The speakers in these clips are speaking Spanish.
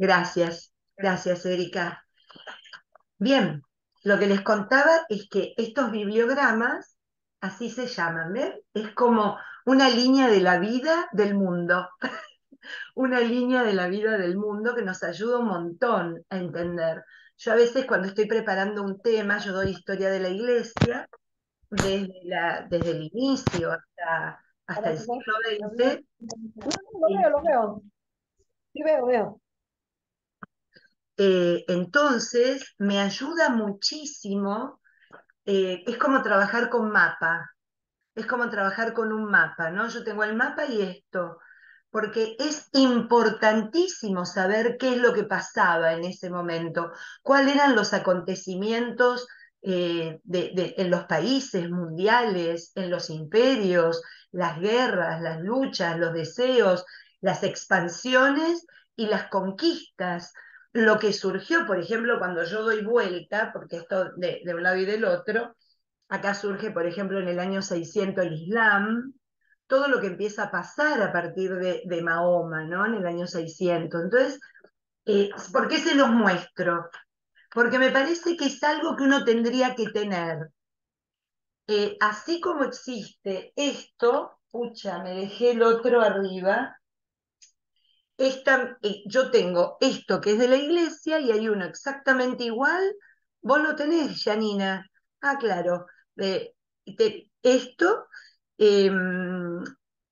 Gracias, Erika. Bien, lo que les contaba es que estos bibliogramas, así se llaman, ¿ven? Es como una línea de la vida del mundo, una línea de la vida del mundo que nos ayuda un montón a entender. Yo a veces cuando estoy preparando un tema, yo doy historia de la iglesia, desde el inicio hasta Ahora el sí ves, siglo lo veo. XX. No, lo veo, lo veo. Sí, veo. Entonces, me ayuda muchísimo, es como trabajar con mapa, es como trabajar con un mapa, ¿no? Yo tengo el mapa y esto, porque es importantísimo saber qué es lo que pasaba en ese momento, cuáles eran los acontecimientos en los países mundiales, en los imperios, las guerras, las luchas, los deseos, las expansiones y las conquistas. Lo que surgió, por ejemplo, cuando yo doy vuelta, porque esto de un lado y del otro, acá surge, por ejemplo, en el año 600 el Islam, todo lo que empieza a pasar a partir de Mahoma, ¿no? En el año 600. Entonces, ¿por qué se los muestro? Porque me parece que es algo que uno tendría que tener. Así como existe esto, pucha, me dejé el otro arriba, yo tengo esto que es de la iglesia y hay uno exactamente igual. Vos lo tenés, Janina. Ah, claro. Eh, esto, eh,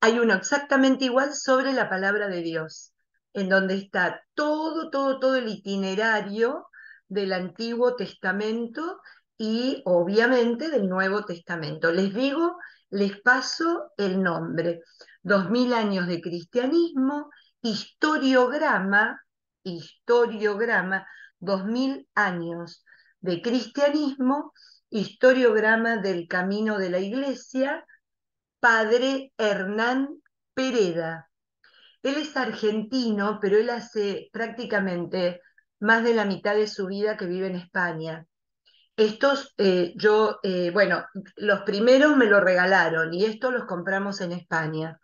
hay uno exactamente igual sobre la palabra de Dios, en donde está todo el itinerario del Antiguo Testamento y obviamente del Nuevo Testamento. Les digo, les paso el nombre. 2000 años de cristianismo, historiograma, historiograma, 2000 años de cristianismo, historiograma del camino de la iglesia, padre Hernán Pereda. Él es argentino, pero él hace prácticamente más de la mitad de su vida que vive en España. Bueno, los primeros me lo regalaron y estos los compramos en España.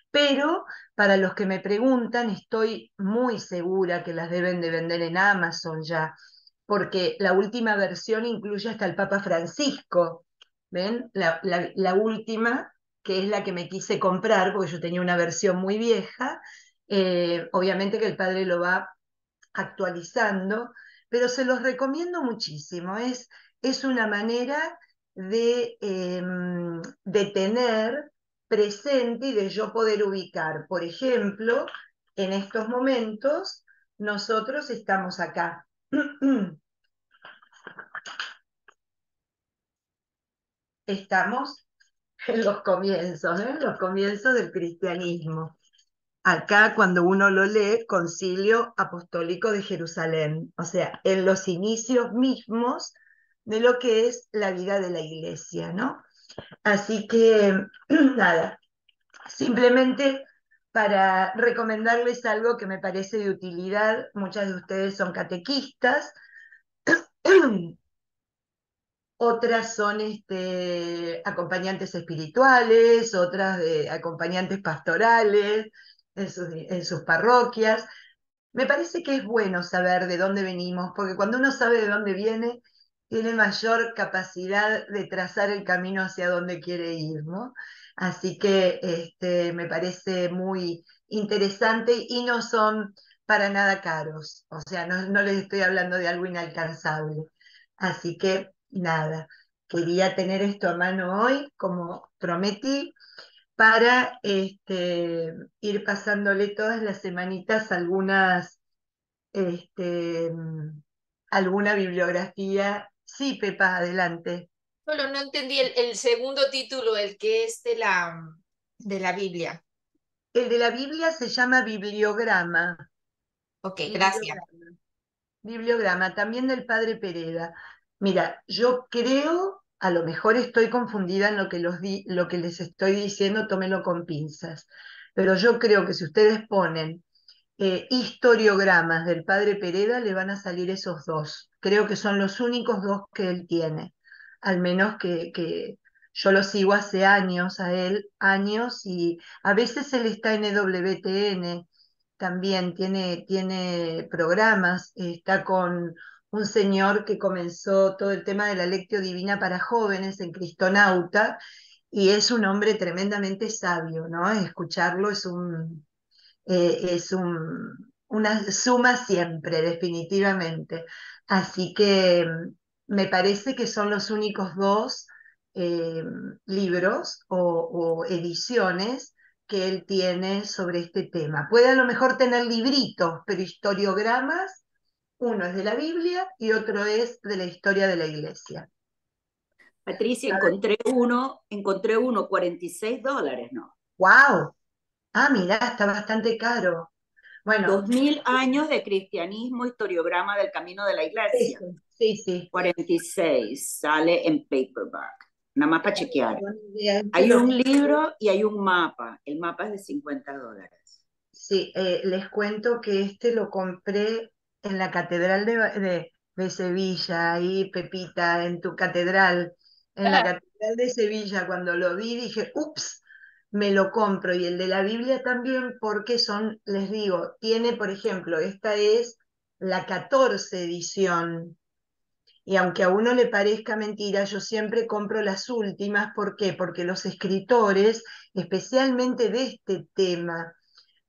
Pero para los que me preguntan, estoy muy segura que las deben de vender en Amazon ya, porque la última versión incluye hasta el Papa Francisco. ¿Ven? La última, que es la que me quise comprar, porque yo tenía una versión muy vieja. Obviamente que el padre lo va actualizando, pero se los recomiendo muchísimo. Es una manera de tener presente y de yo poder ubicar. Por ejemplo, en estos momentos nosotros estamos acá. Estamos en los comienzos, ¿eh? Los comienzos del cristianismo. Acá cuando uno lo lee, Concilio Apostólico de Jerusalén, o sea, en los inicios mismos de lo que es la vida de la iglesia, ¿no? Así que, nada, simplemente para recomendarles algo que me parece de utilidad, muchas de ustedes son catequistas, otras son acompañantes espirituales, otras de acompañantes pastorales en sus parroquias. Me parece que es bueno saber de dónde venimos, porque cuando uno sabe de dónde viene, tiene mayor capacidad de trazar el camino hacia donde quiere ir, ¿no? Así que me parece muy interesante y no son para nada caros, o sea, no les estoy hablando de algo inalcanzable. Así que nada, quería tener esto a mano hoy, como prometí, para ir pasándole todas las semanitas este, alguna bibliografía. Sí, Pepa, adelante. Solo no entendí el segundo título, el que es de la Biblia. El de la Biblia se llama Bibliograma. Ok, gracias. Bibliograma. Bibliograma, también del padre Pereda. Mira, yo creo, a lo mejor estoy confundida en lo que les estoy diciendo, tómelo con pinzas, pero yo creo que si ustedes ponen historiogramas del padre Pereda, le van a salir esos dos. Creo que son los únicos dos que él tiene, al menos que yo lo sigo hace años a él, años, y a veces él está en EWTN, también tiene programas, está con un señor que comenzó todo el tema de la Lectio Divina para jóvenes en Cristonauta, y es un hombre tremendamente sabio, ¿no? Escucharlo una suma siempre, definitivamente. Así que me parece que son los únicos dos eh, libros o ediciones que él tiene sobre este tema. Puede a lo mejor tener libritos, pero historiogramas, uno es de la Biblia y otro es de la historia de la Iglesia. Patricia, ¿Sabes? encontré uno, $46, ¿no? ¡Wow! Ah, mira, está bastante caro. Bueno, 2000 años de cristianismo, historiograma del camino de la iglesia. sí, sí. 46, sale en paperback. Nada más para Claro, chequear. buena idea. Hay un libro y hay un mapa. El mapa es de $50. Sí, les cuento que este lo compré en la Catedral de Sevilla, ahí, Pepita, en tu catedral, en la Catedral de Sevilla. Cuando lo vi dije, ups, me lo compro. Y el de la Biblia también, porque son, les digo, tiene, por ejemplo, esta es la 14 edición. Y aunque a uno le parezca mentira, yo siempre compro las últimas. ¿Por qué? Porque los escritores, especialmente de este tema,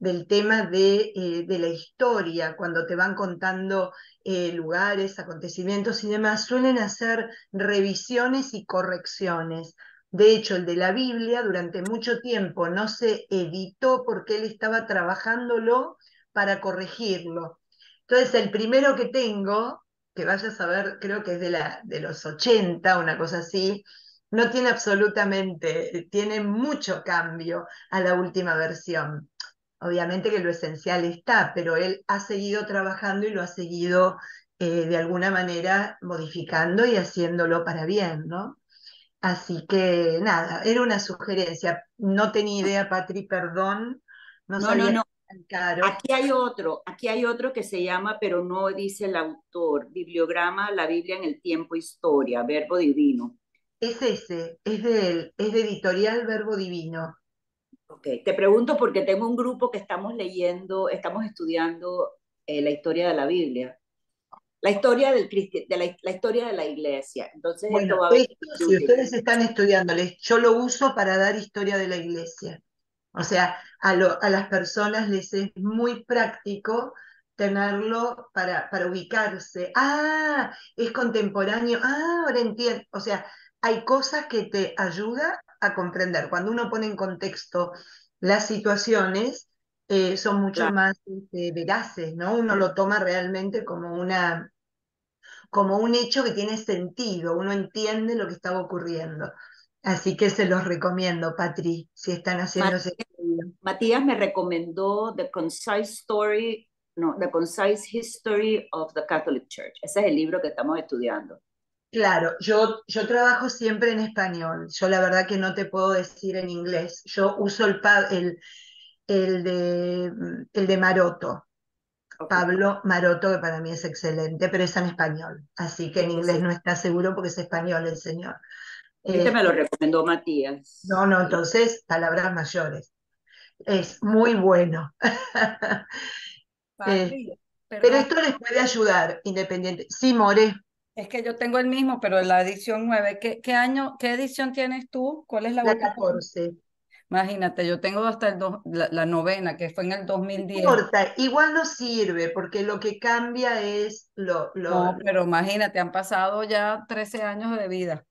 del tema de la historia, cuando te van contando lugares, acontecimientos y demás, suelen hacer revisiones y correcciones. De hecho, el de la Biblia durante mucho tiempo no se editó porque él estaba trabajándolo para corregirlo. Entonces, el primero que tengo, que vayas a ver, creo que es de los 80, una cosa así, no tiene absolutamente, tiene mucho cambio a la última versión. Obviamente que lo esencial está, pero él ha seguido trabajando y lo ha seguido de alguna manera modificando y haciéndolo para bien, ¿no? Así que nada, era una sugerencia. No tenía idea, Patri, perdón, no No, no, sabía que no. era tan caro. Aquí hay otro que se llama, pero no dice el autor, Bibliograma, la Biblia en el tiempo, historia, Verbo Divino. Es ese, es de él, es de Editorial Verbo Divino. Ok, te pregunto porque tengo un grupo que estamos estudiando la historia de la Biblia, la historia la historia de la iglesia. Entonces esto Bueno, va a venir esto, de si útil. ustedes están estudiándoles, yo lo uso para dar historia de la iglesia. O sea, a las personas les es muy práctico tenerlo para ubicarse. Ah, es contemporáneo. Ah, ahora entiendo. O sea, hay cosas que te ayudan a comprender. Cuando uno pone en contexto las situaciones, son mucho Claro. más veraces, ¿no? Uno lo toma realmente como un hecho que tiene sentido, uno entiende lo que estaba ocurriendo. Así que se los recomiendo, Patri, si están haciendo ese estudio. Matías me recomendó The Concise History of the Catholic Church. Ese es el libro que estamos estudiando. Claro, yo trabajo siempre en español. Yo la verdad que no te puedo decir en inglés. Yo uso el de Maroto, Ok. Pablo Maroto, que para mí es excelente, pero es en español. Así que en inglés Ese, no está seguro porque es español el señor. este me lo Este, recomendó Matías. no, no, entonces, palabras mayores. Es muy bueno. Patri, Este, pero perdón, esto les puede ayudar, independiente. Sí, More, es que yo tengo el mismo, pero en la edición 9. ¿Qué año, qué edición tienes tú? ¿Cuál es la la última? 14. Imagínate, yo tengo hasta la novena, que fue en el No 2010. importa, igual no sirve, porque lo que cambia es No, pero imagínate, han pasado ya 13 años de vida.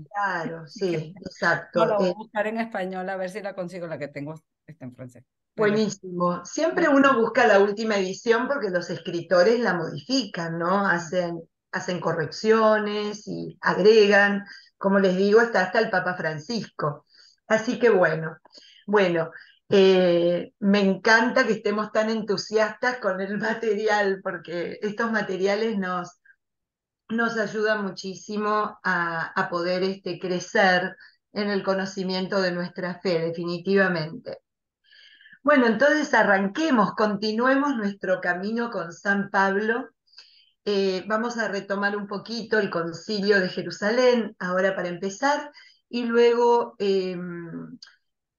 claro, Que- sí, No, exacto. la voy a buscar en español a ver si la consigo, la que tengo está en francés. Pero Buenísimo. Siempre uno busca la última edición porque los escritores la modifican, ¿no? Hacen correcciones y agregan, como les digo, está hasta el Papa Francisco. Así que bueno, me encanta que estemos tan entusiastas con el material porque estos materiales nos ayudan muchísimo a poder crecer en el conocimiento de nuestra fe, definitivamente. Bueno, entonces arranquemos, continuemos nuestro camino con San Pablo. Vamos a retomar un poquito el concilio de Jerusalén, ahora para empezar, y luego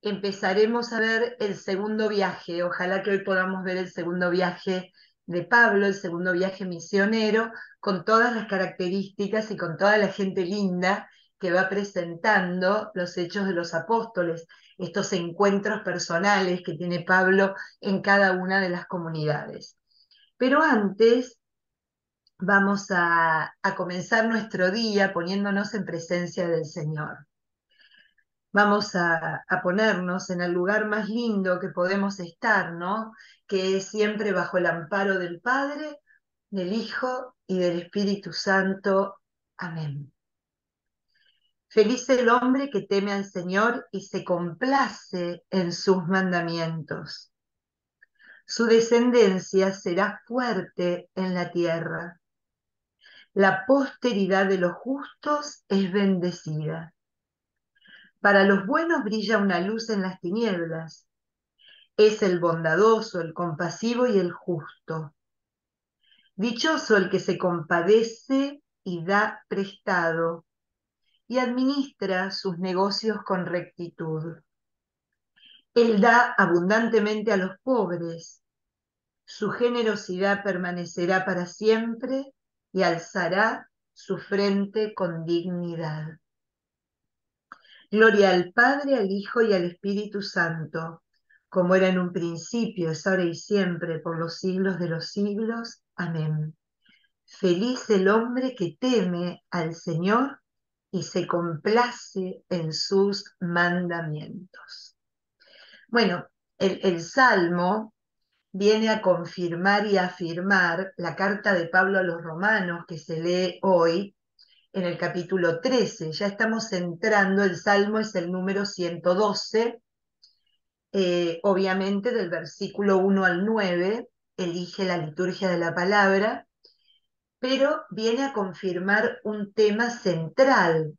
empezaremos a ver el segundo viaje. Ojalá que hoy podamos ver el segundo viaje de Pablo, el segundo viaje misionero, con todas las características y con toda la gente linda que va presentando los hechos de los apóstoles, estos encuentros personales que tiene Pablo en cada una de las comunidades. Pero antes vamos a comenzar nuestro día poniéndonos en presencia del Señor. Vamos a ponernos en el lugar más lindo que podemos estar, ¿no? Que es siempre bajo el amparo del Padre, del Hijo y del Espíritu Santo. Amén. Feliz el hombre que teme al Señor y se complace en sus mandamientos. Su descendencia será fuerte en la tierra. La posteridad de los justos es bendecida. Para los buenos brilla una luz en las tinieblas. Es el bondadoso, el compasivo y el justo. Dichoso el que se compadece y da prestado, y administra sus negocios con rectitud. Él da abundantemente a los pobres. Su generosidad permanecerá para siempre y alzará su frente con dignidad. Gloria al Padre, al Hijo y al Espíritu Santo, como era en un principio, es ahora y siempre, por los siglos de los siglos. Amén. Feliz el hombre que teme al Señor y se complace en sus mandamientos. Bueno, el Salmo viene a confirmar y a afirmar la carta de Pablo a los romanos que se lee hoy en el capítulo 13. Ya estamos entrando, el Salmo es el número 112, obviamente del versículo 1 al 9, elige la liturgia de la palabra, pero viene a confirmar un tema central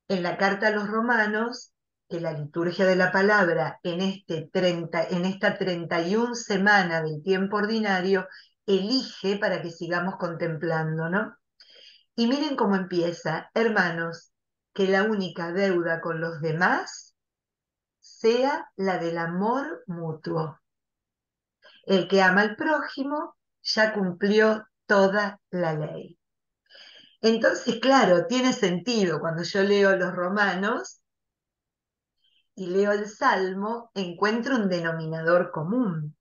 en la carta a los romanos, que la liturgia de la palabra en esta 31 semana del tiempo ordinario elige para que sigamos contemplando, ¿no? Y miren cómo empieza: hermanos, que la única deuda con los demás sea la del amor mutuo. El que ama al prójimo ya cumplió toda la ley. Entonces, claro, tiene sentido cuando yo leo los Romanos y leo el Salmo, encuentro un denominador común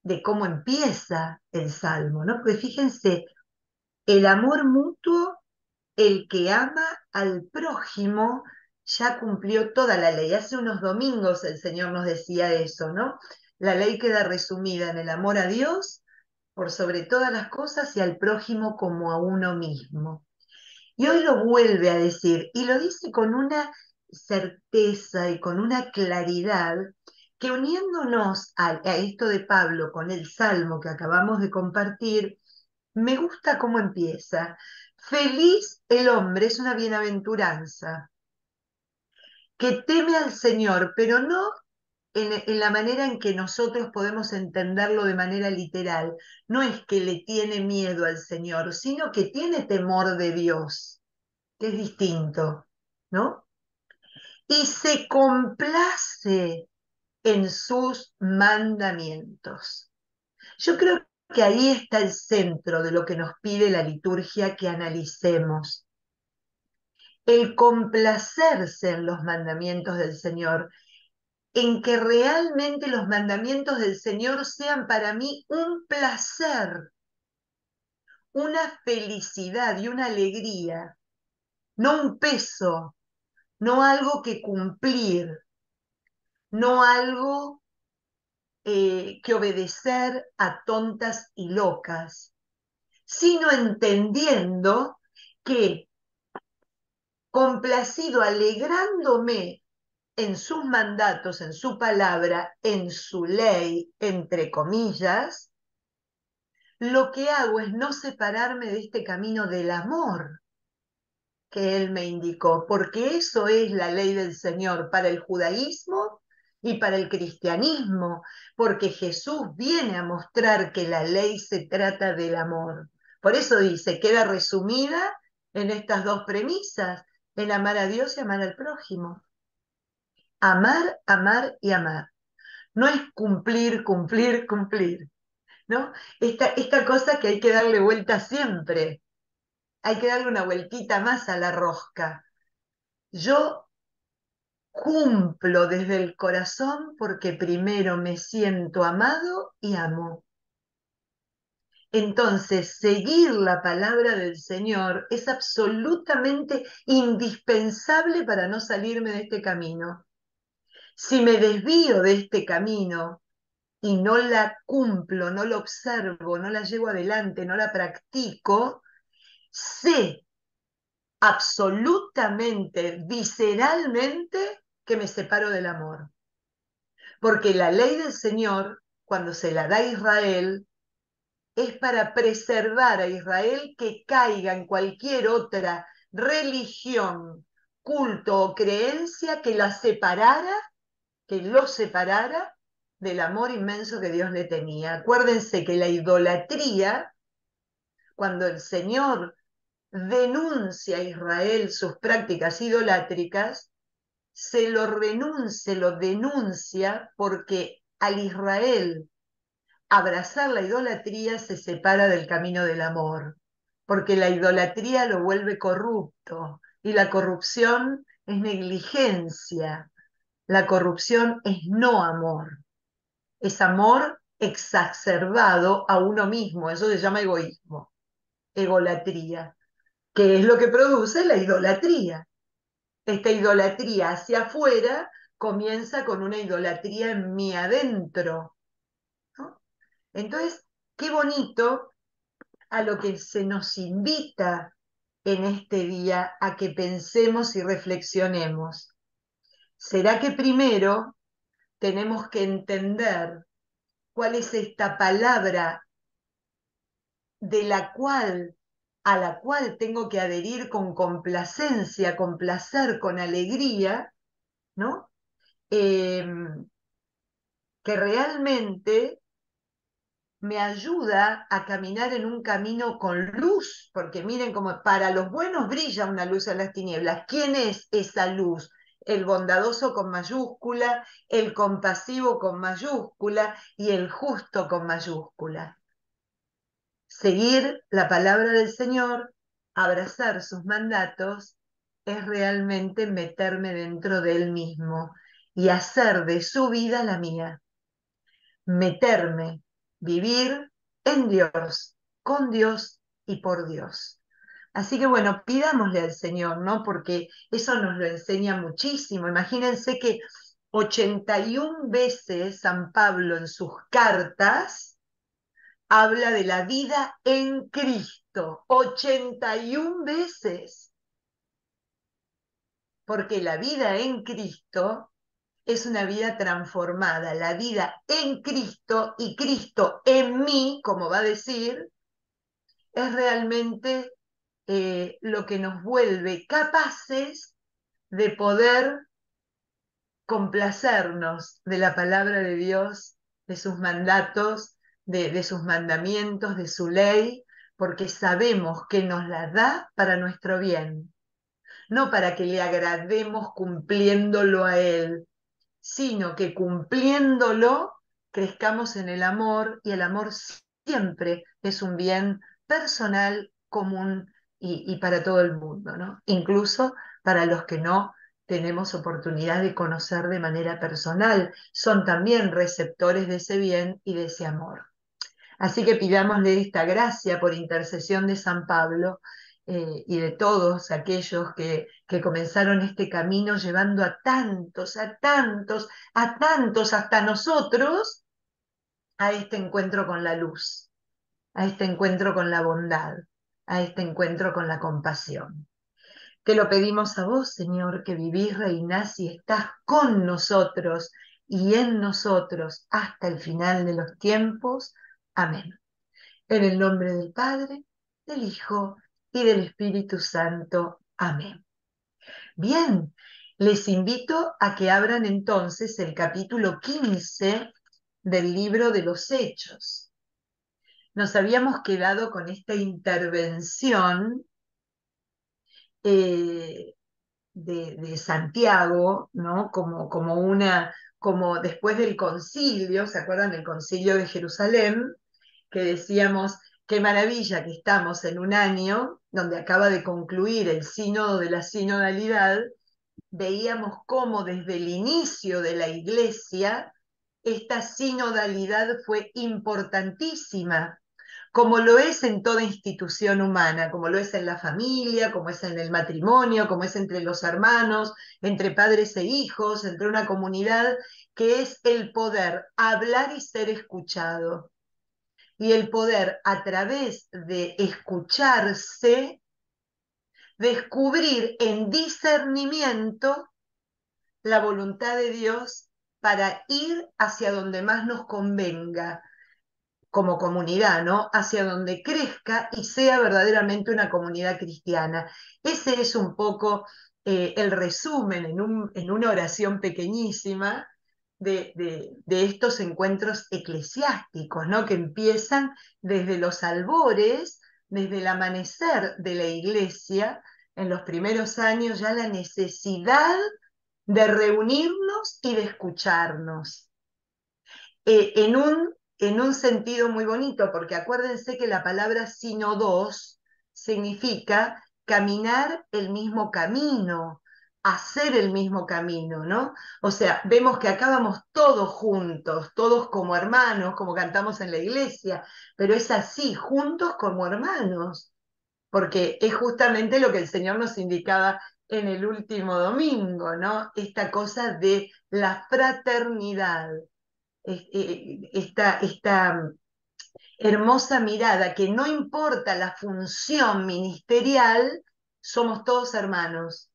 de cómo empieza el Salmo, ¿no? Porque fíjense, el amor mutuo, el que ama al prójimo ya cumplió toda la ley. Hace unos domingos el Señor nos decía eso, ¿no? La ley queda resumida en el amor a Dios por sobre todas las cosas y al prójimo como a uno mismo. Y hoy lo vuelve a decir, y lo dice con una certeza y con una claridad que, uniéndonos a esto de Pablo con el Salmo que acabamos de compartir, me gusta cómo empieza. Feliz el hombre, es una bienaventuranza, que teme al Señor, pero no en la manera en que nosotros podemos entenderlo de manera literal. No es que le tiene miedo al Señor, sino que tiene temor de Dios, que es distinto, ¿no? Y se complace en sus mandamientos. Yo creo que ahí está el centro de lo que nos pide la liturgia que analicemos. El complacerse en los mandamientos del Señor, en que realmente los mandamientos del Señor sean para mí un placer, una felicidad y una alegría, no un peso, no algo que cumplir, no algo que obedecer a tontas y locas, sino entendiendo que, complacido, alegrándome en sus mandatos, en su palabra, en su ley, entre comillas, lo que hago es no separarme de este camino del amor que Él me indicó, porque eso es la ley del Señor para el judaísmo y para el cristianismo, porque Jesús viene a mostrar que la ley se trata del amor. Por eso dice, queda resumida en estas dos premisas, en amar a Dios y amar al prójimo. Amar, amar y amar. No es cumplir, cumplir, cumplir, ¿no? Esta cosa que hay que darle vuelta siempre. Hay que darle una vueltita más a la rosca. Yo cumplo desde el corazón porque primero me siento amado y amo. Entonces, seguir la palabra del Señor es absolutamente indispensable para no salirme de este camino. Si me desvío de este camino y no la cumplo, no la observo, no la llevo adelante, no la practico, sé absolutamente, visceralmente, que me separo del amor. Porque la ley del Señor, cuando se la da a Israel, es para preservar a Israel que caiga en cualquier otra religión, culto o creencia que la separara, que lo separara del amor inmenso que Dios le tenía. Acuérdense que la idolatría, cuando el Señor denuncia a Israel sus prácticas idolátricas, se lo denuncia porque al Israel abrazar la idolatría se separa del camino del amor, porque la idolatría lo vuelve corrupto y la corrupción es negligencia, la corrupción es no amor, es amor exacerbado a uno mismo, eso se llama egoísmo, egolatría, que es lo que produce la idolatría. Esta idolatría hacia afuera comienza con una idolatría en mí adentro, ¿no? Entonces, qué bonito a lo que se nos invita en este día a que pensemos y reflexionemos. ¿Será que primero tenemos que entender cuál es esta palabra de la cual, a la cual tengo que adherir con complacencia, con placer, con alegría, ¿no? Que realmente me ayuda a caminar en un camino con luz, porque miren cómo para los buenos brilla una luz en las tinieblas. ¿Quién es esa luz? El bondadoso con mayúscula, el compasivo con mayúscula y el justo con mayúscula. Seguir la palabra del Señor, abrazar sus mandatos, es realmente meterme dentro de Él mismo y hacer de su vida la mía. Meterme, vivir en Dios, con Dios y por Dios. Así que bueno, pidámosle al Señor, ¿no? Porque eso nos lo enseña muchísimo. Imagínense que 81 veces San Pablo en sus cartas habla de la vida en Cristo. 81 veces. Porque la vida en Cristo es una vida transformada, la vida en Cristo y Cristo en mí, como va a decir, es realmente lo que nos vuelve capaces de poder complacernos de la palabra de Dios, de sus mandatos, de sus mandamientos, de su ley, porque sabemos que nos la da para nuestro bien, no para que le agrademos cumpliéndolo a Él, sino que cumpliéndolo crezcamos en el amor, y el amor siempre es un bien personal, común y para todo el mundo, ¿no? Incluso para los que no tenemos oportunidad de conocer de manera personal, son también receptores de ese bien y de ese amor. Así que pidámosle esta gracia por intercesión de San Pablo y de todos aquellos que comenzaron este camino llevando a tantos, a tantos, a tantos, hasta nosotros, a este encuentro con la luz, a este encuentro con la bondad, a este encuentro con la compasión. Te lo pedimos a vos, Señor, que vivís, reinás y estás con nosotros y en nosotros hasta el final de los tiempos. Amén. En el nombre del Padre, del Hijo y del Espíritu Santo. Amén. Bien, les invito a que abran entonces el capítulo 15 del libro de los Hechos. Nos habíamos quedado con esta intervención de Santiago, ¿no? Como después del concilio, ¿se acuerdan del concilio de Jerusalén? Que decíamos, qué maravilla que estamos en un año donde acaba de concluir el sínodo de la sinodalidad. Veíamos cómo desde el inicio de la Iglesia esta sinodalidad fue importantísima, como lo es en toda institución humana, como lo es en la familia, como es en el matrimonio, como es entre los hermanos, entre padres e hijos, entre una comunidad, que es el poder hablar y ser escuchado. Y el poder, a través de escucharse, descubrir en discernimiento la voluntad de Dios para ir hacia donde más nos convenga como comunidad, ¿no? Hacia donde crezca y sea verdaderamente una comunidad cristiana. Ese es un poco el resumen en una oración pequeñísima de estos encuentros eclesiásticos, ¿no? Que empiezan desde los albores, desde el amanecer de la iglesia, en los primeros años ya la necesidad de reunirnos y de escucharnos. En un sentido muy bonito, porque acuérdense que la palabra sinodos significa caminar el mismo camino, hacer el mismo camino, ¿no? O sea, vemos que acá vamos todos juntos, todos como hermanos, como cantamos en la iglesia, pero es así, juntos como hermanos, porque es justamente lo que el Señor nos indicaba en el último domingo, ¿no? Esta cosa de la fraternidad, esta hermosa mirada que no importa la función ministerial, somos todos hermanos,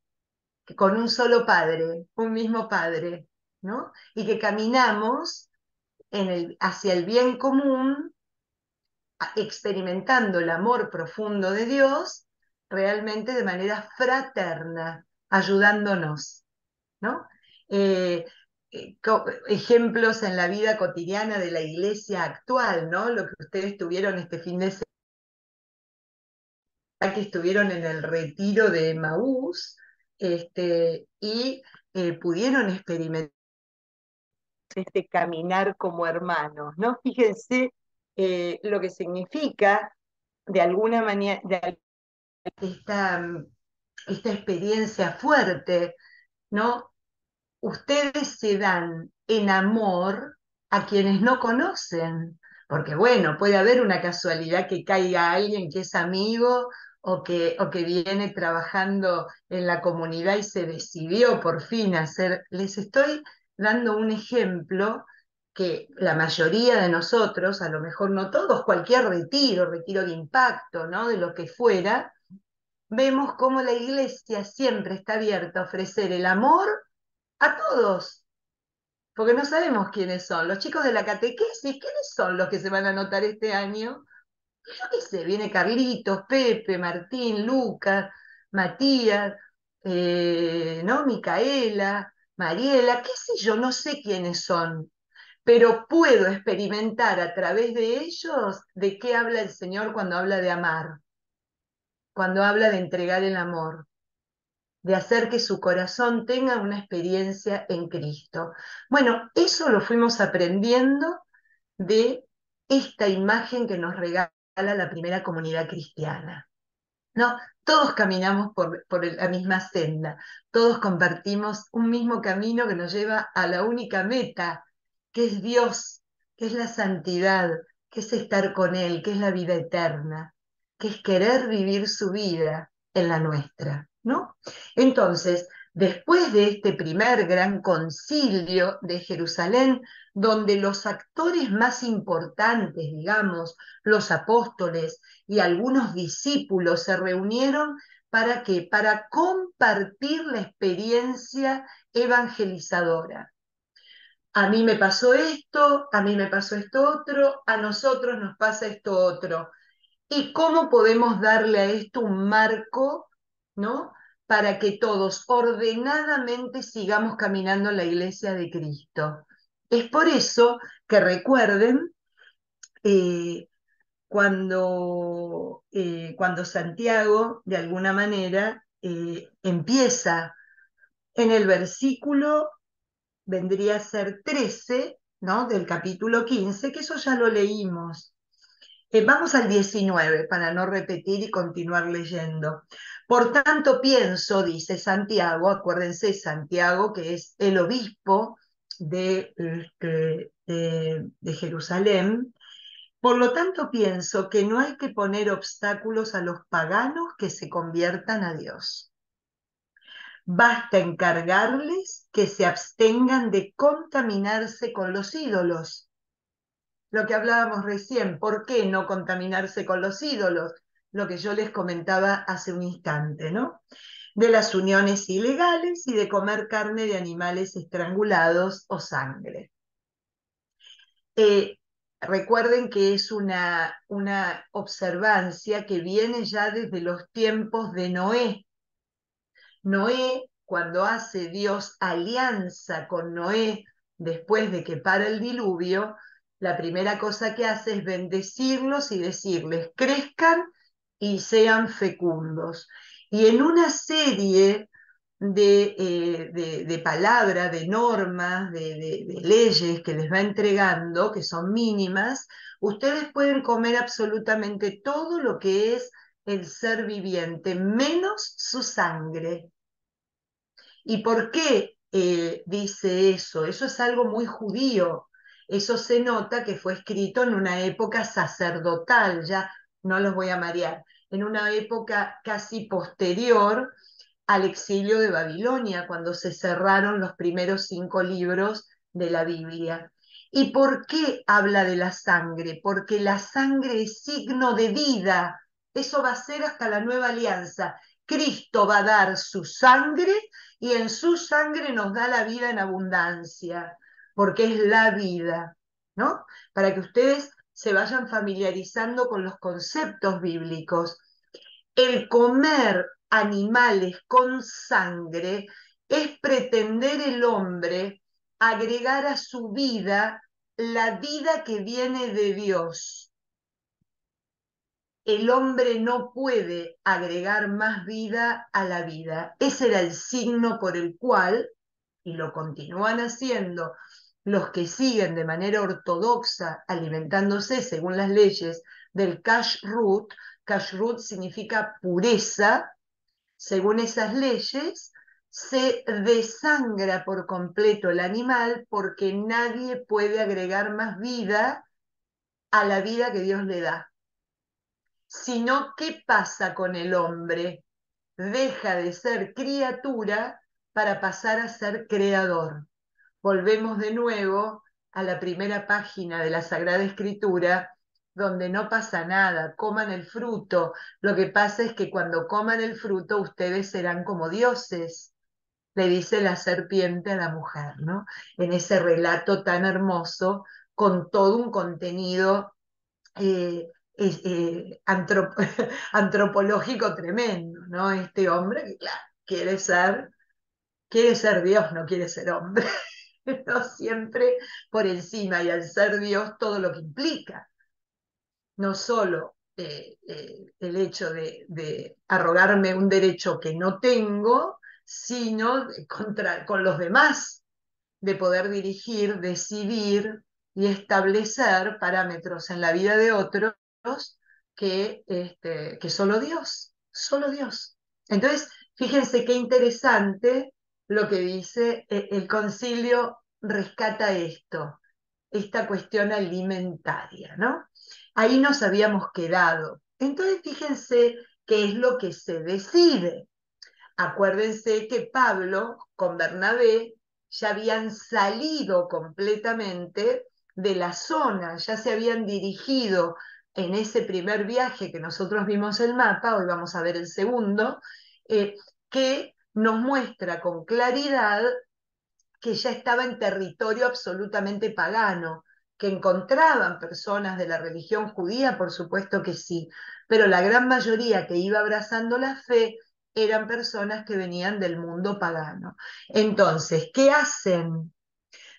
que con un solo Padre, un mismo Padre, ¿no? Y que caminamos hacia el bien común, experimentando el amor profundo de Dios, realmente de manera fraterna, ayudándonos, ¿no? Eh, Ejemplos en la vida cotidiana de la iglesia actual, ¿no? Lo que ustedes tuvieron este fin de semana, que estuvieron en el retiro de Maús, y pudieron experimentar este caminar como hermanos, ¿no? Fíjense lo que significa de alguna manera esta, esta experiencia fuerte, ¿no? Ustedes se dan en amor a quienes no conocen, porque bueno, puede haber una casualidad que caiga alguien que es amigo o que viene trabajando en la comunidad y se decidió por fin hacer. Les estoy dando un ejemplo que la mayoría de nosotros, a lo mejor no todos, cualquier retiro, retiro de impacto, ¿no? De lo que fuera, vemos cómo la iglesia siempre está abierta a ofrecer el amor a todos, porque no sabemos quiénes son. Los chicos de la catequesis, ¿quiénes son los que se van a anotar este año? Yo qué sé, viene Carlitos, Pepe, Martín, Lucas, Matías, ¿no? Micaela, Mariela, qué sé yo, no sé quiénes son, pero puedo experimentar a través de ellos de qué habla el Señor cuando habla de amar, cuando habla de entregar el amor, de hacer que su corazón tenga una experiencia en Cristo. Bueno, eso lo fuimos aprendiendo de esta imagen que nos regala la primera comunidad cristiana, ¿no? Todos caminamos por la misma senda, todos compartimos un mismo camino que nos lleva a la única meta, que es Dios, que es la santidad, que es estar con Él, que es la vida eterna, que es querer vivir su vida en la nuestra, ¿no? Entonces, después de este primer gran concilio de Jerusalén, donde los actores más importantes, digamos, los apóstoles y algunos discípulos se reunieron ¿para qué? Para compartir la experiencia evangelizadora. A mí me pasó esto, a mí me pasó esto otro, a nosotros nos pasa esto otro. ¿Y cómo podemos darle a esto un marco, ¿no? Para que todos ordenadamente sigamos caminando en la iglesia de Cristo. Es por eso que recuerden eh, cuando Santiago, de alguna manera, empieza En el versículo vendría a ser 13, ¿no? Del capítulo 15, que eso ya lo leímos. Vamos al 19 para no repetir y continuar leyendo. Por tanto pienso, dice Santiago, acuérdense Santiago que es el obispo de Jerusalén, por lo tanto pienso que no hay que poner obstáculos a los paganos que se conviertan a Dios. Basta encargarles que se abstengan de contaminarse con los ídolos. Lo que hablábamos recién, ¿por qué no contaminarse con los ídolos? Lo que yo les comentaba hace un instante, ¿no? De las uniones ilegales y de comer carne de animales estrangulados o sangre. Recuerden que es una observancia que viene ya desde los tiempos de Noé. Noé, cuando hace Dios alianza con Noé después de que para el diluvio, la primera cosa que hace es bendecirlos y decirles, crezcan y sean fecundos. Y en una serie de palabras, de normas, de leyes que les va entregando, que son mínimas, ustedes pueden comer absolutamente todo lo que es el ser viviente, menos su sangre. ¿Y por qué dice eso? Eso es algo muy judío. Eso se nota que fue escrito en una época sacerdotal, ya no los voy a marear, en una época casi posterior al exilio de Babilonia, cuando se cerraron los primeros 5 libros de la Biblia. ¿Y por qué habla de la sangre? Porque la sangre es signo de vida. Eso va a ser hasta la nueva alianza. Cristo va a dar su sangre y en su sangre nos da la vida en abundancia, porque es la vida, ¿no? Para que ustedes se vayan familiarizando con los conceptos bíblicos. El comer animales con sangre es pretender el hombre agregar a su vida la vida que viene de Dios. El hombre no puede agregar más vida a la vida. Ese era el signo por el cual, y lo continúan haciendo los que siguen de manera ortodoxa alimentándose según las leyes del kashrut. Kashrut significa pureza. Según esas leyes, se desangra por completo el animal porque nadie puede agregar más vida a la vida que Dios le da. Sino, ¿qué pasa con el hombre? Deja de ser criatura para pasar a ser creador. Volvemos de nuevo a la primera página de la Sagrada Escritura, donde no pasa nada, coman el fruto. Lo que pasa es que cuando coman el fruto ustedes serán como dioses, le dice la serpiente a la mujer, ¿no? En ese relato tan hermoso, con todo un contenido eh, antrop antropológico tremendo, ¿no? Este hombre que, claro, quiere ser Dios, no quiere ser hombre, no siempre por encima, y al ser Dios todo lo que implica, no solo el hecho de arrogarme un derecho que no tengo, sino con los demás, de poder dirigir, decidir y establecer parámetros en la vida de otros que solo Dios. Entonces, fíjense qué interesante lo que dice el concilio, rescata esto, esta cuestión alimentaria, ¿no? Ahí nos habíamos quedado. Entonces, fíjense qué es lo que se decide. Acuérdense que Pablo con Bernabé ya habían salido completamente de la zona, ya se habían dirigido en ese primer viaje que nosotros vimos el mapa, hoy vamos a ver el segundo, que nos muestra con claridad que ya estaba en territorio absolutamente pagano, que encontraban personas de la religión judía, por supuesto que sí, pero la gran mayoría que iba abrazando la fe eran personas que venían del mundo pagano. Entonces, ¿qué hacen?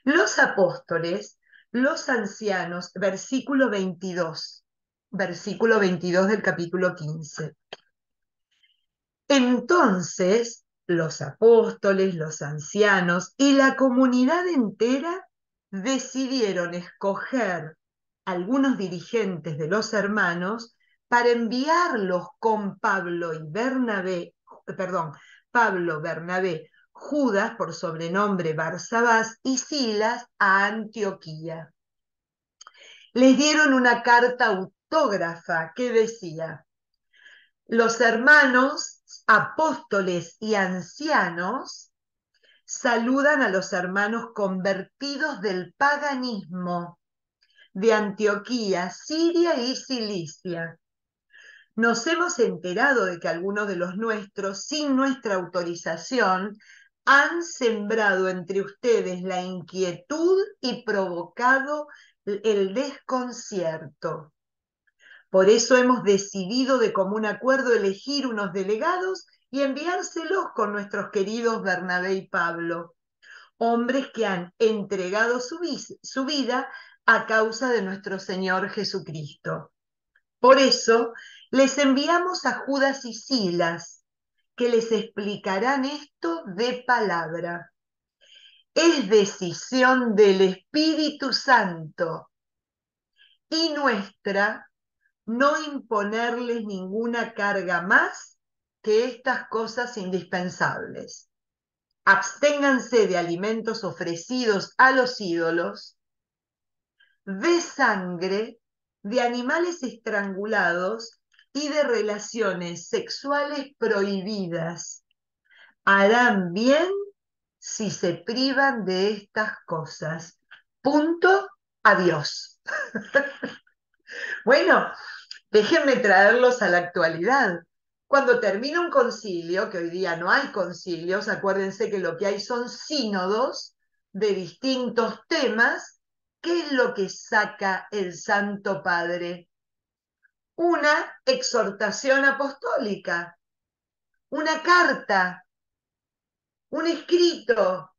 Los apóstoles, los ancianos, versículo 22 del capítulo 15. Entonces los apóstoles, los ancianos y la comunidad entera decidieron escoger algunos dirigentes de los hermanos para enviarlos con Pablo y Bernabé, perdón, Pablo, Bernabé, Judas, por sobrenombre Barsabás, y Silas a Antioquía. Les dieron una carta autógrafa que decía: los hermanos, apóstoles y ancianos saludan a los hermanos convertidos del paganismo de Antioquía, Siria y Cilicia. Nos hemos enterado de que algunos de los nuestros, sin nuestra autorización, han sembrado entre ustedes la inquietud y provocado el desconcierto. Por eso hemos decidido de común acuerdo elegir unos delegados y enviárselos con nuestros queridos Bernabé y Pablo, hombres que han entregado su vida a causa de nuestro Señor Jesucristo. Por eso les enviamos a Judas y Silas, que les explicarán esto de palabra. Es decisión del Espíritu Santo y nuestra no imponerles ninguna carga más que estas cosas indispensables. Absténganse de alimentos ofrecidos a los ídolos, de sangre, de animales estrangulados y de relaciones sexuales prohibidas. Harán bien si se privan de estas cosas. Punto, adiós. Bueno, déjenme traerlos a la actualidad. Cuando termina un concilio, que hoy día no hay concilios, acuérdense que lo que hay son sínodos de distintos temas. ¿Qué es lo que saca el Santo Padre? Una exhortación apostólica, una carta, un escrito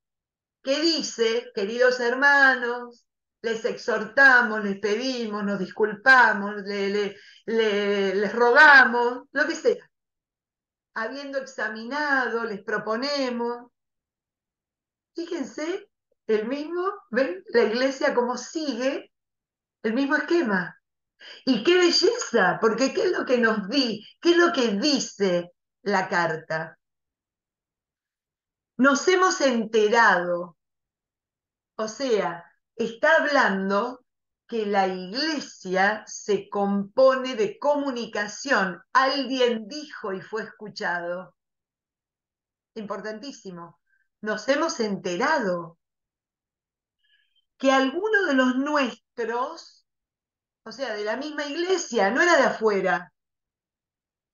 que dice: queridos hermanos, les exhortamos, les pedimos, nos disculpamos, les rogamos, lo que sea. Habiendo examinado, les proponemos. Fíjense, el mismo, ¿ven? La iglesia como sigue, el mismo esquema. Y qué belleza, porque ¿qué es lo que qué es lo que dice la carta? Nos hemos enterado, o sea, está hablando que la iglesia se compone de comunicación. Alguien dijo y fue escuchado. Importantísimo. Nos hemos enterado que alguno de los nuestros, o sea, de la misma iglesia, no era de afuera,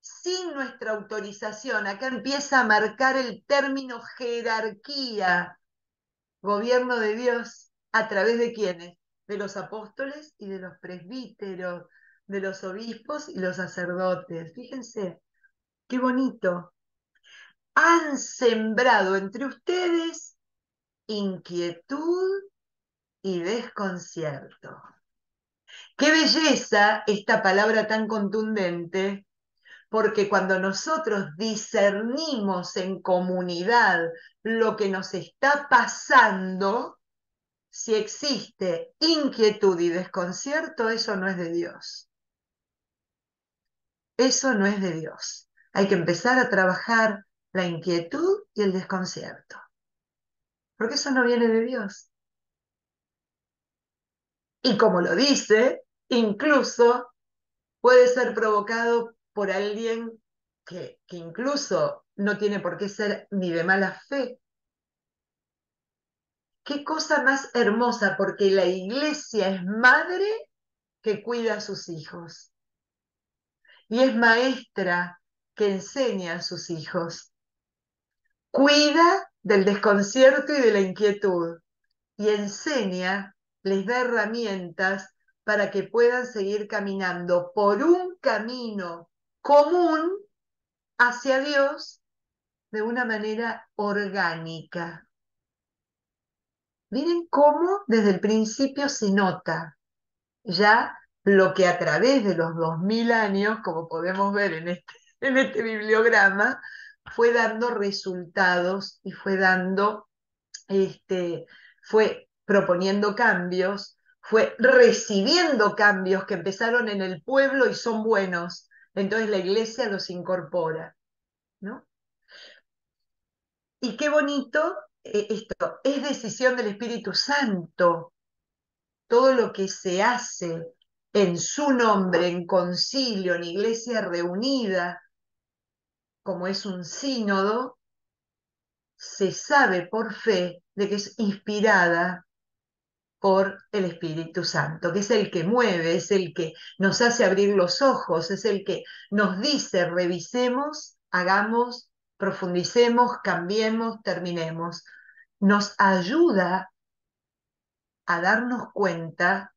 sin nuestra autorización, acá empieza a marcar el término jerarquía, gobierno de Dios, ¿a través de quiénes? De los apóstoles y de los presbíteros, de los obispos y los sacerdotes. Fíjense, qué bonito. Han sembrado entre ustedes inquietud y desconcierto. Qué belleza esta palabra tan contundente, porque cuando nosotros discernimos en comunidad lo que nos está pasando, si existe inquietud y desconcierto, eso no es de Dios. Eso no es de Dios. Hay que empezar a trabajar la inquietud y el desconcierto, porque eso no viene de Dios. Y como lo dice, incluso puede ser provocado por alguien que incluso no tiene por qué ser ni de mala fe. Qué cosa más hermosa, porque la iglesia es madre que cuida a sus hijos y es maestra que enseña a sus hijos. Cuida del desconcierto y de la inquietud y enseña, les da herramientas para que puedan seguir caminando por un camino común hacia Dios de una manera orgánica. Miren cómo desde el principio se nota ya lo que a través de los 2000 años, como podemos ver en este bibliograma, fue dando resultados y fue proponiendo cambios, fue recibiendo cambios que empezaron en el pueblo y son buenos. Entonces la iglesia los incorpora, ¿no? Y qué bonito esto, es decisión del Espíritu Santo. Todo lo que se hace en su nombre, en concilio, en iglesia reunida, como es un sínodo, se sabe por fe de que es inspirada por el Espíritu Santo, que es el que mueve, es el que nos hace abrir los ojos, es el que nos dice, revisemos, hagamos, profundicemos, cambiemos, terminemos. Nos ayuda a darnos cuenta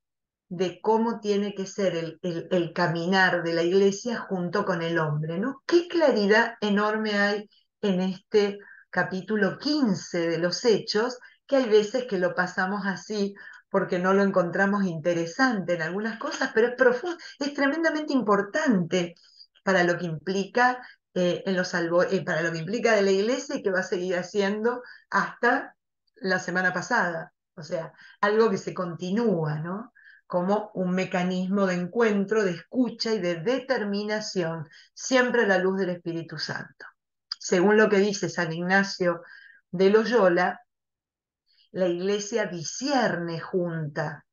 de cómo tiene que ser el caminar de la iglesia junto con el hombre, ¿no? Qué claridad enorme hay en este capítulo 15 de los Hechos, que hay veces que lo pasamos así porque no lo encontramos interesante en algunas cosas, pero es profundo, es tremendamente importante para lo que implica para lo que implica de la iglesia y que va a seguir haciendo hasta la semana pasada. O sea, algo que se continúa, ¿no? Como un mecanismo de encuentro, de escucha y de determinación, siempre a la luz del Espíritu Santo. Según lo que dice San Ignacio de Loyola, la iglesia discierne junta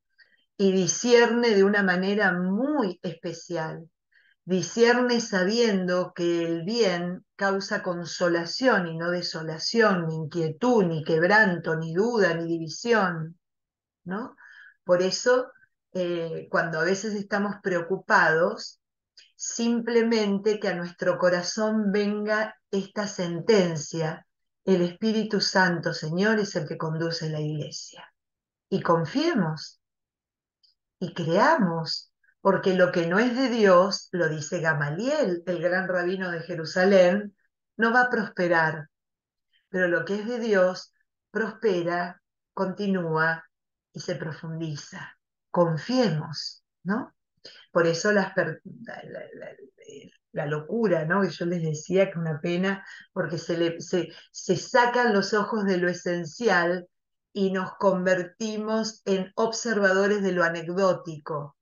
y discierne de una manera muy especial. Discierne sabiendo que el bien causa consolación y no desolación, ni inquietud, ni quebranto, ni duda, ni división, ¿no? Por eso, cuando a veces estamos preocupados, simplemente que a nuestro corazón venga esta sentencia: el Espíritu Santo, Señor, es el que conduce la iglesia. Y confiemos y creamos, porque lo que no es de Dios, lo dice Gamaliel, el gran rabino de Jerusalén, no va a prosperar, pero lo que es de Dios prospera, continúa y se profundiza. Confiemos, ¿no? Por eso la locura, ¿no? Que yo les decía que una pena, porque se sacan los ojos de lo esencial y nos convertimos en observadores de lo anecdótico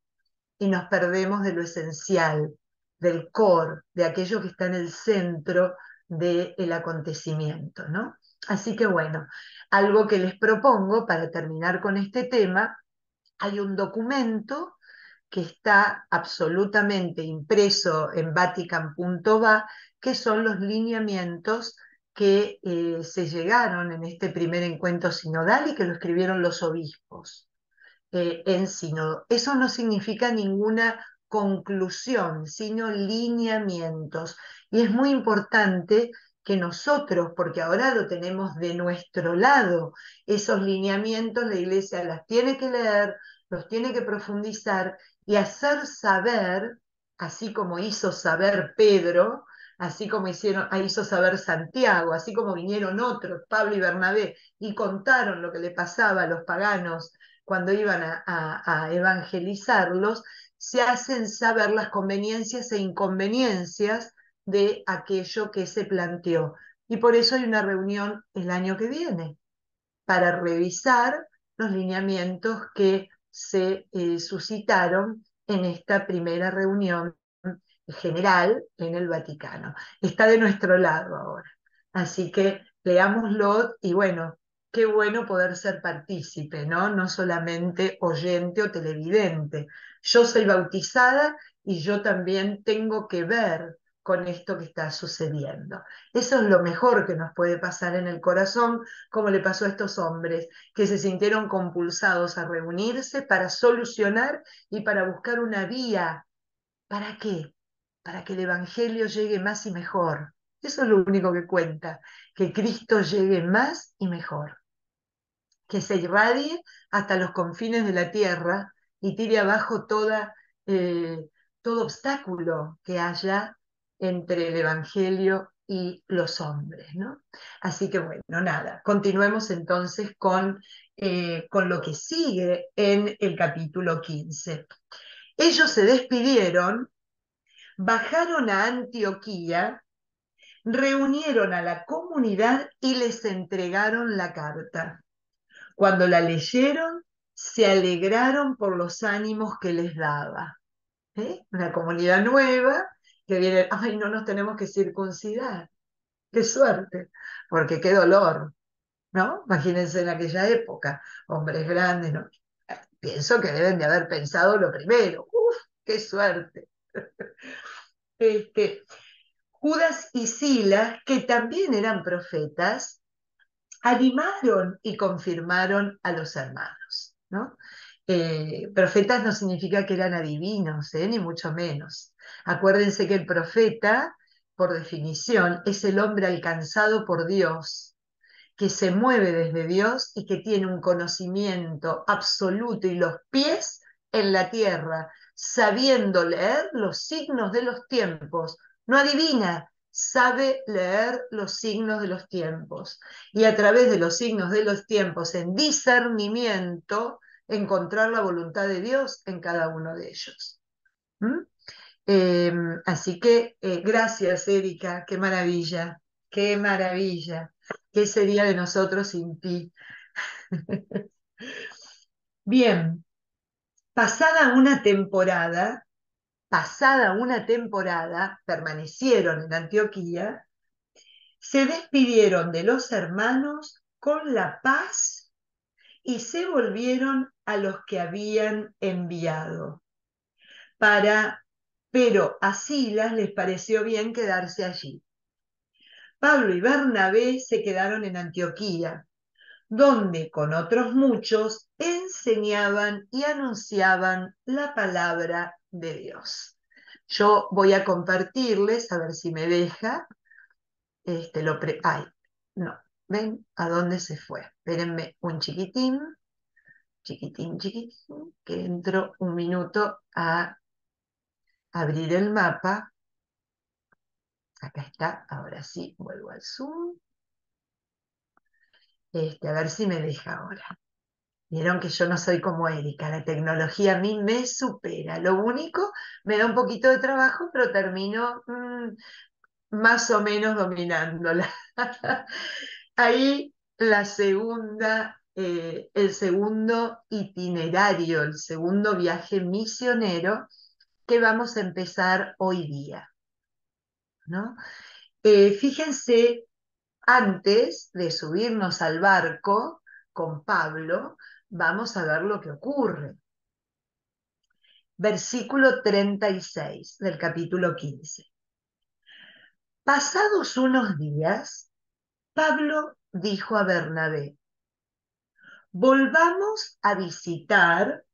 y nos perdemos de lo esencial, del core, de aquello que está en el centro del acontecimiento, ¿no? Así que bueno, algo que les propongo para terminar con este tema, hay un documento que está absolutamente impreso en vatican.va, que son los lineamientos que se llegaron en este primer encuentro sinodal y que lo escribieron los obispos en sínodo. Eso no significa ninguna conclusión, sino lineamientos. Y es muy importante que nosotros, porque ahora lo tenemos de nuestro lado, esos lineamientos la iglesia las tiene que leer, los tiene que profundizar y hacer saber, así como hizo saber Pedro, así como hizo saber Santiago, así como vinieron otros, Pablo y Bernabé, y contaron lo que le pasaba a los paganos cuando iban a evangelizarlos, se hacen saber las conveniencias e inconveniencias de aquello que se planteó. Y por eso hay una reunión el año que viene, para revisar los lineamientos que se suscitaron en esta primera reunión general en el Vaticano. Está de nuestro lado ahora. Así que leámoslo y bueno, qué bueno poder ser partícipe, ¿no? No solamente oyente o televidente. Yo soy bautizada y yo también tengo que ver con esto que está sucediendo. Eso es lo mejor que nos puede pasar en el corazón, como le pasó a estos hombres, que se sintieron compulsados a reunirse para solucionar y para buscar una vía. ¿Para qué? Para que el Evangelio llegue más y mejor. Eso es lo único que cuenta, que Cristo llegue más y mejor, que se irradie hasta los confines de la tierra y tire abajo todo obstáculo que haya entre el Evangelio y los hombres, ¿no? Así que bueno, nada, continuemos entonces con lo que sigue en el capítulo 15. Ellos se despidieron, bajaron a Antioquía, reunieron a la comunidad y les entregaron la carta. Cuando la leyeron, se alegraron por los ánimos que les daba. Una comunidad nueva que viene, ay, no nos tenemos que circuncidar. Qué suerte, porque qué dolor, ¿no? Imagínense en aquella época, hombres grandes, ¿no? Pienso que deben de haber pensado lo primero. ¡Uf, qué suerte! Este, Judas y Silas, que también eran profetas, animaron y confirmaron a los hermanos, ¿no? Profetas no significa que eran adivinos, ni mucho menos. Acuérdense que el profeta, por definición, es el hombre alcanzado por Dios, que se mueve desde Dios y que tiene un conocimiento absoluto y los pies en la tierra, sabiendo leer los signos de los tiempos. No adivina, sabe leer los signos de los tiempos. Y a través de los signos de los tiempos, en discernimiento, encontrar la voluntad de Dios en cada uno de ellos. ¿Mm? Así que gracias, Erika, qué maravilla, qué maravilla. ¿Qué sería de nosotros sin ti? Bien, pasada una temporada, permanecieron en Antioquía, se despidieron de los hermanos con la paz y se volvieron a los que habían enviado. Pero a Silas les pareció bien quedarse allí. Pablo y Bernabé se quedaron en Antioquía, donde con otros muchos enseñaban y anunciaban la palabra de Dios. Yo voy a compartirles, a ver si me deja. Ay, no, ¿ven a dónde se fue? Espérenme un chiquitín, chiquitín, chiquitín, que entro un minuto a abrir el mapa. Acá está, ahora sí, vuelvo al Zoom. A ver si me deja ahora. Vieron que yo no soy como Erika, la tecnología a mí me supera. Lo único, me da un poquito de trabajo, pero termino más o menos dominándola. Ahí el segundo itinerario, el segundo viaje misionero que vamos a empezar hoy día, ¿no? Fíjense, antes de subirnos al barco con Pablo, vamos a ver lo que ocurre. Versículo 36 del capítulo 15. Pasados unos días, Pablo dijo a Bernabé: volvamos a visitar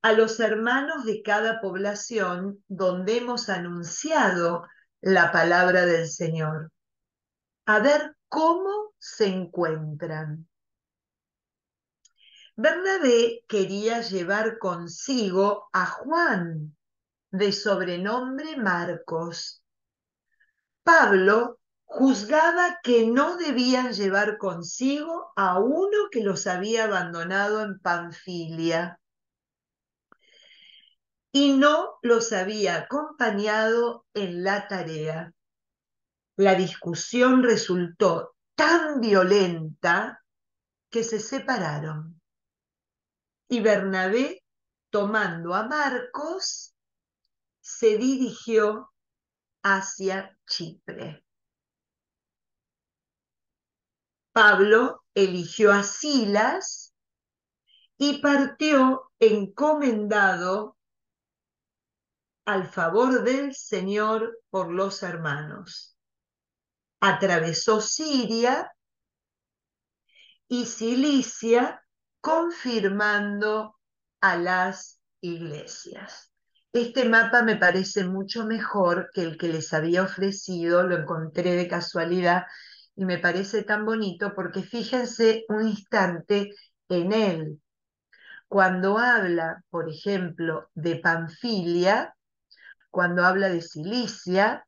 a los hermanos de cada población donde hemos anunciado la palabra del Señor, a ver cómo se encuentran. Bernabé quería llevar consigo a Juan, de sobrenombre Marcos. Pablo juzgaba que no debían llevar consigo a uno que los había abandonado en Panfilia y no los había acompañado en la tarea. La discusión resultó tan violenta que se separaron y Bernabé, tomando a Marcos, se dirigió hacia Chipre. Pablo eligió a Silas y partió encomendado al favor del Señor por los hermanos. Atravesó Siria y Cilicia, confirmando a las iglesias. Este mapa me parece mucho mejor que el que les había ofrecido, lo encontré de casualidad y me parece tan bonito porque fíjense un instante en él. Cuando habla, por ejemplo, de Panfilia, cuando habla de Cilicia,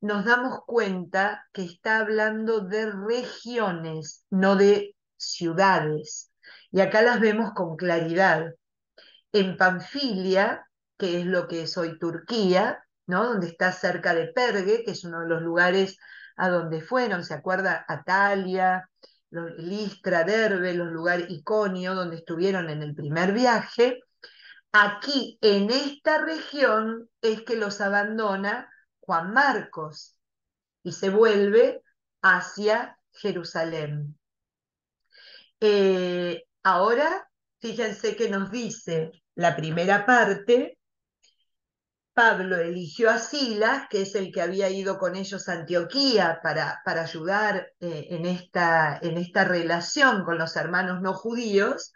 nos damos cuenta que está hablando de regiones, no de ciudades. Y acá las vemos con claridad. En Panfilia, que es lo que es hoy Turquía, ¿no? Donde está cerca de Pergue, que es uno de los lugares a donde fueron, ¿se acuerda? Atalia, Listra, Derbe, los lugares, Iconio, donde estuvieron en el primer viaje. Aquí, en esta región, es que los abandona Juan Marcos y se vuelve hacia Jerusalén. Ahora, fíjense que nos dice la primera parte. Pablo eligió a Silas, que es el que había ido con ellos a Antioquía para ayudar en esta relación con los hermanos no judíos.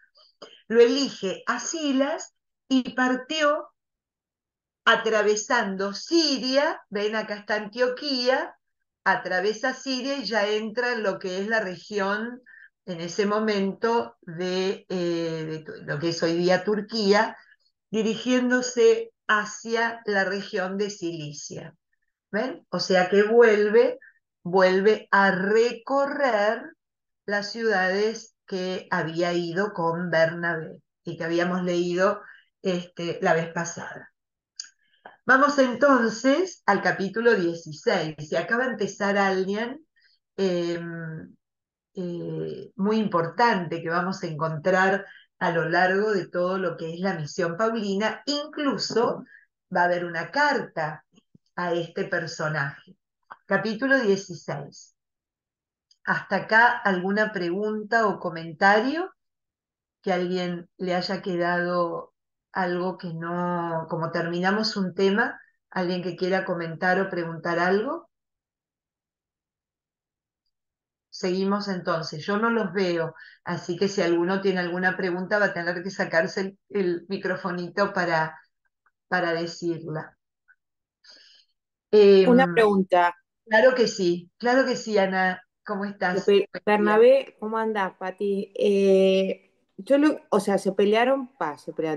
Lo elige a Silas y partió atravesando Siria. Ven, acá está Antioquía, atraviesa Siria y ya entra en lo que es la región en ese momento de lo que es hoy día Turquía, dirigiéndose hacia la región de Cilicia. ¿Ven? O sea que vuelve a recorrer las ciudades que había ido con Bernabé y que habíamos leído la vez pasada. Vamos entonces al capítulo 16. Y acaba de empezar alguien eh, muy importante que vamos a encontrar a lo largo de todo lo que es la misión paulina. Incluso va a haber una carta a este personaje. Capítulo 16. ¿Hasta acá alguna pregunta o comentario? Que a alguien le haya quedado algo que no, como terminamos un tema, alguien que quiera comentar o preguntar algo. Seguimos entonces, yo no los veo, así que si alguno tiene alguna pregunta va a tener que sacarse el microfonito para decirla. Una Em, pregunta. claro que sí, Ana, ¿cómo estás? Buen día. Bernabé, ¿cómo andás, Pati? O sea, se pelearon,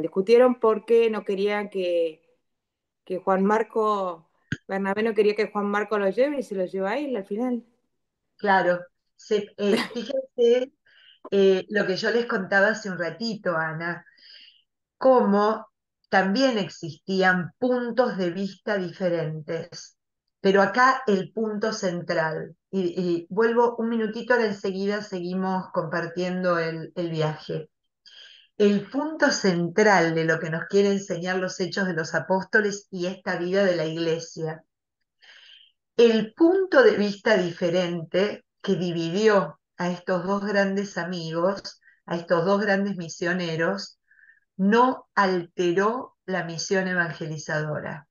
discutieron porque no querían que Juan Marco, Bernabé no quería que Juan Marco lo lleve y se lo lleva a él al final. Claro, fíjense lo que yo les contaba hace un ratito, Ana, cómo también existían puntos de vista diferentes, pero acá el punto central, y vuelvo un minutito, ahora enseguida seguimos compartiendo el viaje. El punto central de lo que nos quieren enseñar los hechos de los apóstoles y esta vida de la iglesia, el punto de vista diferente que dividió a estos dos grandes amigos, a estos dos grandes misioneros, no alteró la misión evangelizadora,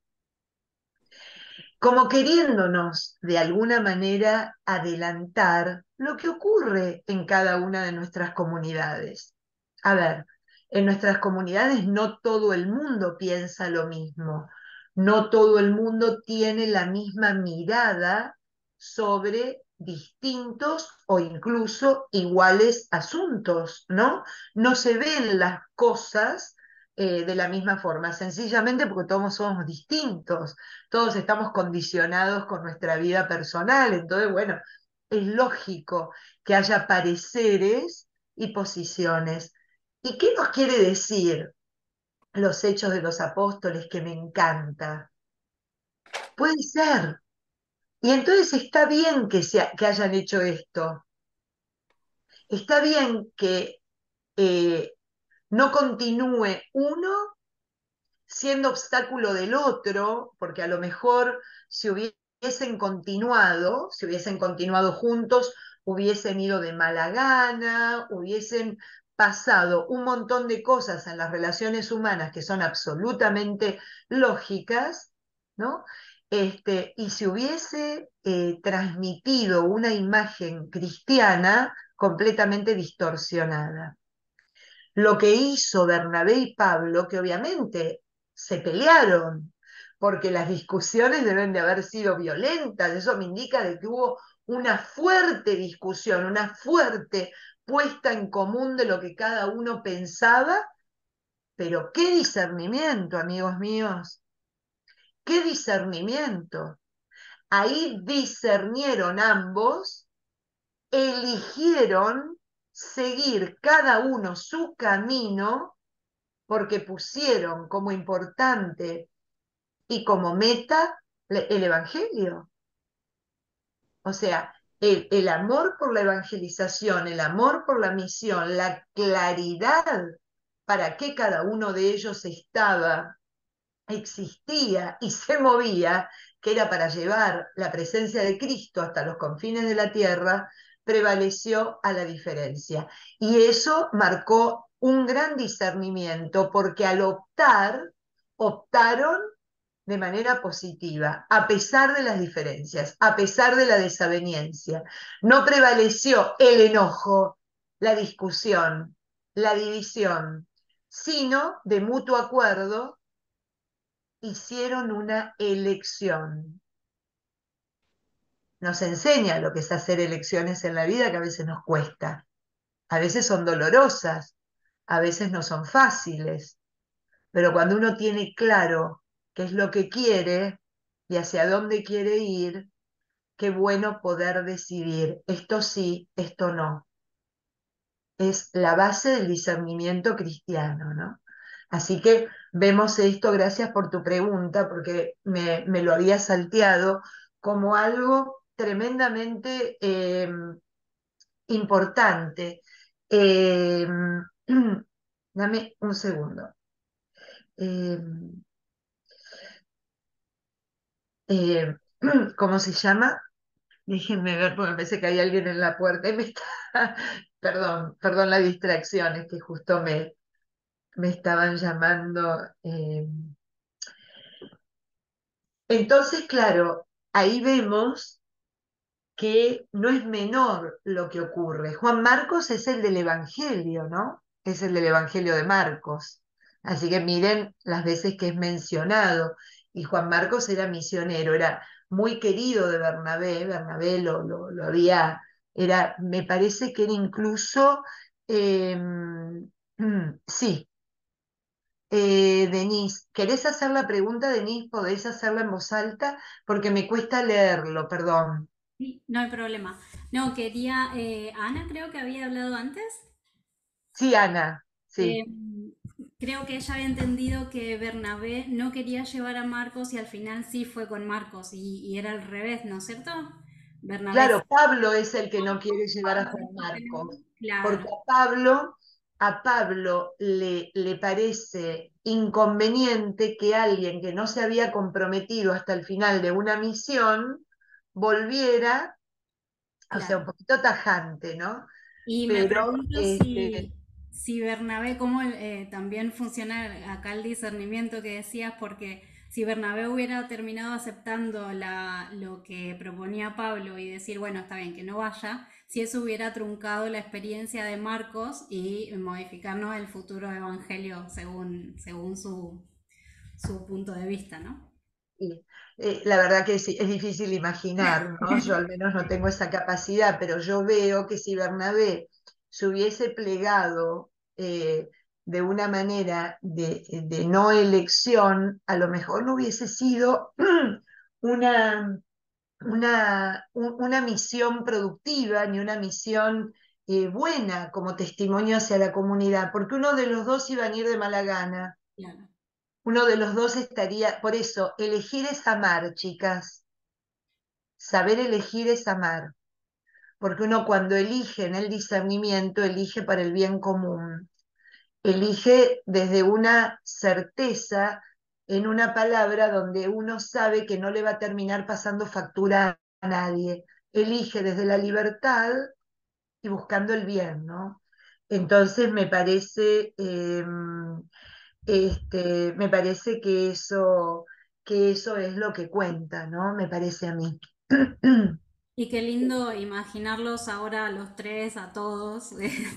como queriéndonos de alguna manera adelantar lo que ocurre en cada una de nuestras comunidades. A ver, en nuestras comunidades no todo el mundo piensa lo mismo, no todo el mundo tiene la misma mirada sobre distintos o incluso iguales asuntos, ¿no? No se ven las cosas de la misma forma, sencillamente porque todos somos distintos, todos estamos condicionados con nuestra vida personal, entonces, bueno, es lógico que haya pareceres y posiciones. ¿Y qué nos quiere decir los hechos de los apóstoles que me encanta? Puede ser. Y entonces está bien que hayan hecho esto. Está bien que eh, no continúe uno siendo obstáculo del otro, porque a lo mejor si hubiesen continuado juntos, hubiesen ido de mala gana, hubiesen pasado un montón de cosas en las relaciones humanas que son absolutamente lógicas, ¿no? Y se hubiese transmitido una imagen cristiana completamente distorsionada. Lo que hizo Bernabé y Pablo, que obviamente se pelearon, porque las discusiones deben de haber sido violentas, eso me indica de que hubo una fuerte discusión, una fuerte puesta en común de lo que cada uno pensaba, pero qué discernimiento, amigos míos, qué discernimiento. Ahí discernieron ambos, eligieron seguir cada uno su camino porque pusieron como importante y como meta el Evangelio. O sea, el amor por la evangelización, el amor por la misión, la claridad para qué cada uno de ellos estaba, existía y se movía, que era para llevar la presencia de Cristo hasta los confines de la tierra, prevaleció a la diferencia. Y eso marcó un gran discernimiento, porque al optar, optaron de manera positiva, a pesar de las diferencias, a pesar de la desaveniencia. No prevaleció el enojo, la discusión, la división, sino de mutuo acuerdo hicieron una elección. Nos enseña lo que es hacer elecciones en la vida, que a veces nos cuesta, a veces son dolorosas, a veces no son fáciles, pero cuando uno tiene claro qué es lo que quiere y hacia dónde quiere ir, qué bueno poder decidir, esto sí, esto no. Es la base del discernimiento cristiano, ¿no? Así que vemos esto, gracias por tu pregunta, porque me lo había salteado como algo tremendamente importante. Eh, dame un segundo. Eh, eh, ¿Cómo se llama? Déjenme ver, porque me parece que hay alguien en la puerta y me está... Perdón, perdón la distracción, es que justo me estaban llamando. Entonces, claro, ahí vemos que no es menor lo que ocurre. Juan Marcos es el del Evangelio, ¿no? Es el del Evangelio de Marcos. Así que miren las veces que es mencionado. Y Juan Marcos era misionero, era muy querido de Bernabé. Bernabé lo había, era, me parece que era incluso, eh, sí, Denise, ¿querés hacer la pregunta, Denise? ¿Podés hacerla en voz alta? Porque me cuesta leerlo, perdón. Sí, no hay problema. No, quería, Ana creo que había hablado antes. Sí, Ana, Eh, sí. Creo que ella había entendido que Bernabé no quería llevar a Marcos y al final sí fue con Marcos y era al revés, ¿no es cierto? Bernabé sí. Claro, Pablo es el que no quiere llevar a Juan Marcos, porque Claro, a Pablo le parece inconveniente que alguien que no se había comprometido hasta el final de una misión volviera, o sea, claro. un poquito tajante, ¿no? Y me Pero, pregunto si Bernabé, cómo también funciona acá el discernimiento que decías, porque si Bernabé hubiera terminado aceptando lo que proponía Pablo y decir, bueno, está bien, que no vaya, si eso hubiera truncado la experiencia de Marcos y modificarnos el futuro evangelio según su punto de vista, ¿no? y, la verdad que es difícil imaginar, ¿no? Yo al menos no tengo esa capacidad, pero yo veo que si Bernabé se hubiese plegado de una manera de no elección, a lo mejor no hubiese sido una, una misión productiva ni una misión buena como testimonio hacia la comunidad, porque uno de los dos iba a ir de mala gana. Claro. Uno de los dos estaría, por eso, elegir es amar, chicas. Saber elegir es amar, porque uno cuando elige en el discernimiento, elige para el bien común, elige desde una certeza en una palabra donde uno sabe que no le va a terminar pasando factura a nadie, elige desde la libertad y buscando el bien, ¿no? Entonces me parece que eso es lo que cuenta, ¿no? Me parece a mí. Y qué lindo imaginarlos ahora a los tres, a todos,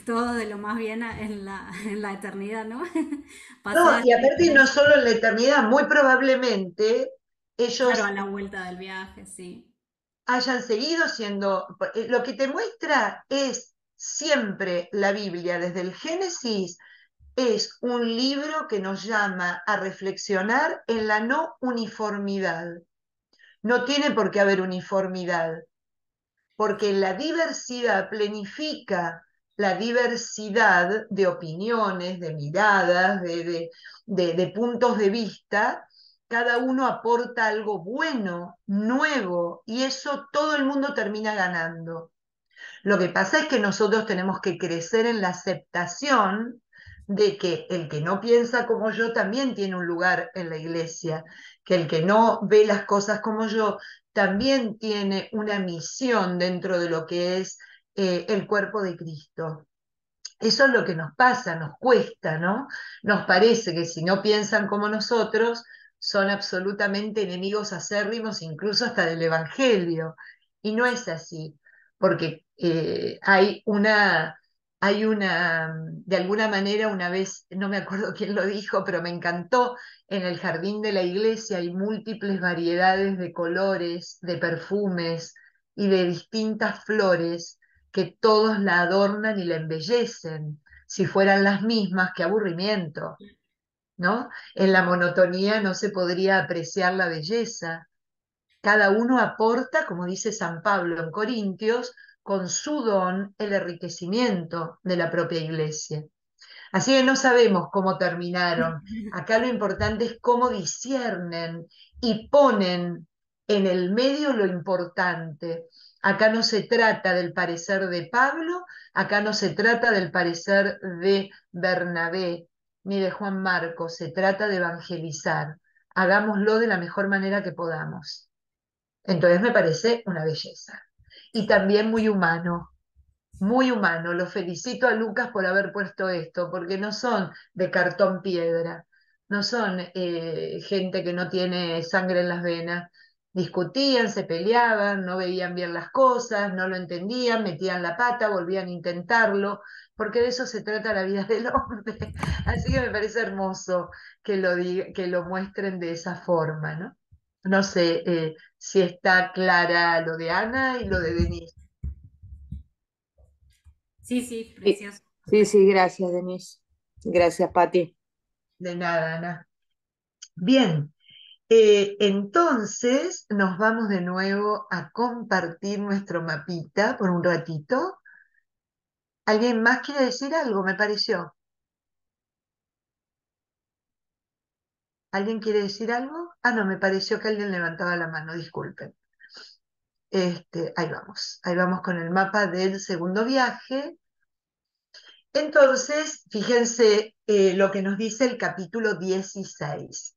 todos de lo más bien en la eternidad, ¿no? No, Pasada y esta aparte no diferencia, solo en la eternidad, muy probablemente claro, ellos a la vuelta del viaje, sí. hayan seguido siendo, lo que te muestra es siempre la Biblia, desde el Génesis, es un libro que nos llama a reflexionar en la no uniformidad. No tiene por qué haber uniformidad, porque la diversidad planifica la diversidad de opiniones, de miradas, de puntos de vista, cada uno aporta algo bueno, nuevo, y eso todo el mundo termina ganando. Lo que pasa es que nosotros tenemos que crecer en la aceptación de que el que no piensa como yo también tiene un lugar en la iglesia, que el que no ve las cosas como yo también tiene una misión dentro de lo que es el cuerpo de Cristo. Eso es lo que nos pasa, nos cuesta, ¿no? Nos parece que si no piensan como nosotros, son absolutamente enemigos acérrimos, incluso hasta del Evangelio. Y no es así, porque de alguna manera, una vez, no me acuerdo quién lo dijo, pero me encantó, en el jardín de la iglesia hay múltiples variedades de colores, de perfumes y de distintas flores que todos la adornan y la embellecen. Si fueran las mismas, qué aburrimiento, ¿no? En la monotonía no se podría apreciar la belleza. Cada uno aporta, como dice San Pablo en Corintios, con su don el enriquecimiento de la propia iglesia. Así que no sabemos cómo terminaron. Acá lo importante es cómo disciernen y ponen en el medio lo importante. Acá no se trata del parecer de Pablo, acá no se trata del parecer de Bernabé ni de Juan Marcos, se trata de evangelizar. Hagámoslo de la mejor manera que podamos. Entonces me parece una belleza. Y también muy humano, muy humano. Lo felicito a Lucas por haber puesto esto, porque no son de cartón piedra, no son gente que no tiene sangre en las venas. Discutían, se peleaban, no veían bien las cosas, no lo entendían, metían la pata, volvían a intentarlo, porque de eso se trata la vida del hombre. Así que me parece hermoso que lo muestren de esa forma, ¿no? No sé si está clara lo de Ana y lo de Denise. Sí, sí, Sí, precioso. sí, sí, gracias, Denise. Gracias, Pati. De nada, Ana. Bien, entonces nos vamos de nuevo a compartir nuestro mapita por un ratito. ¿Alguien más quiere decir algo? Me pareció. ¿Alguien quiere decir algo? Ah, no, me pareció que alguien levantaba la mano, disculpen. Ahí vamos con el mapa del segundo viaje. Entonces, fíjense lo que nos dice el capítulo 16.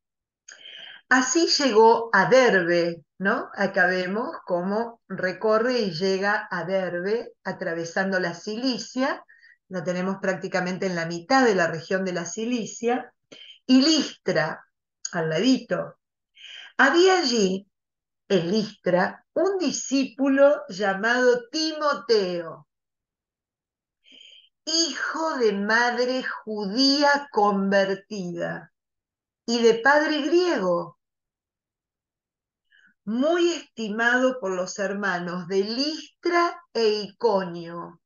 Así llegó a Derbe, ¿no? Acá vemos cómo recorre y llega a Derbe, atravesando la Cilicia, lo tenemos prácticamente en la mitad de la región de la Cilicia, y Listra, al ladito. Había allí, en Listra, un discípulo llamado Timoteo, hijo de madre judía convertida y de padre griego, muy estimado por los hermanos de Listra e Iconio.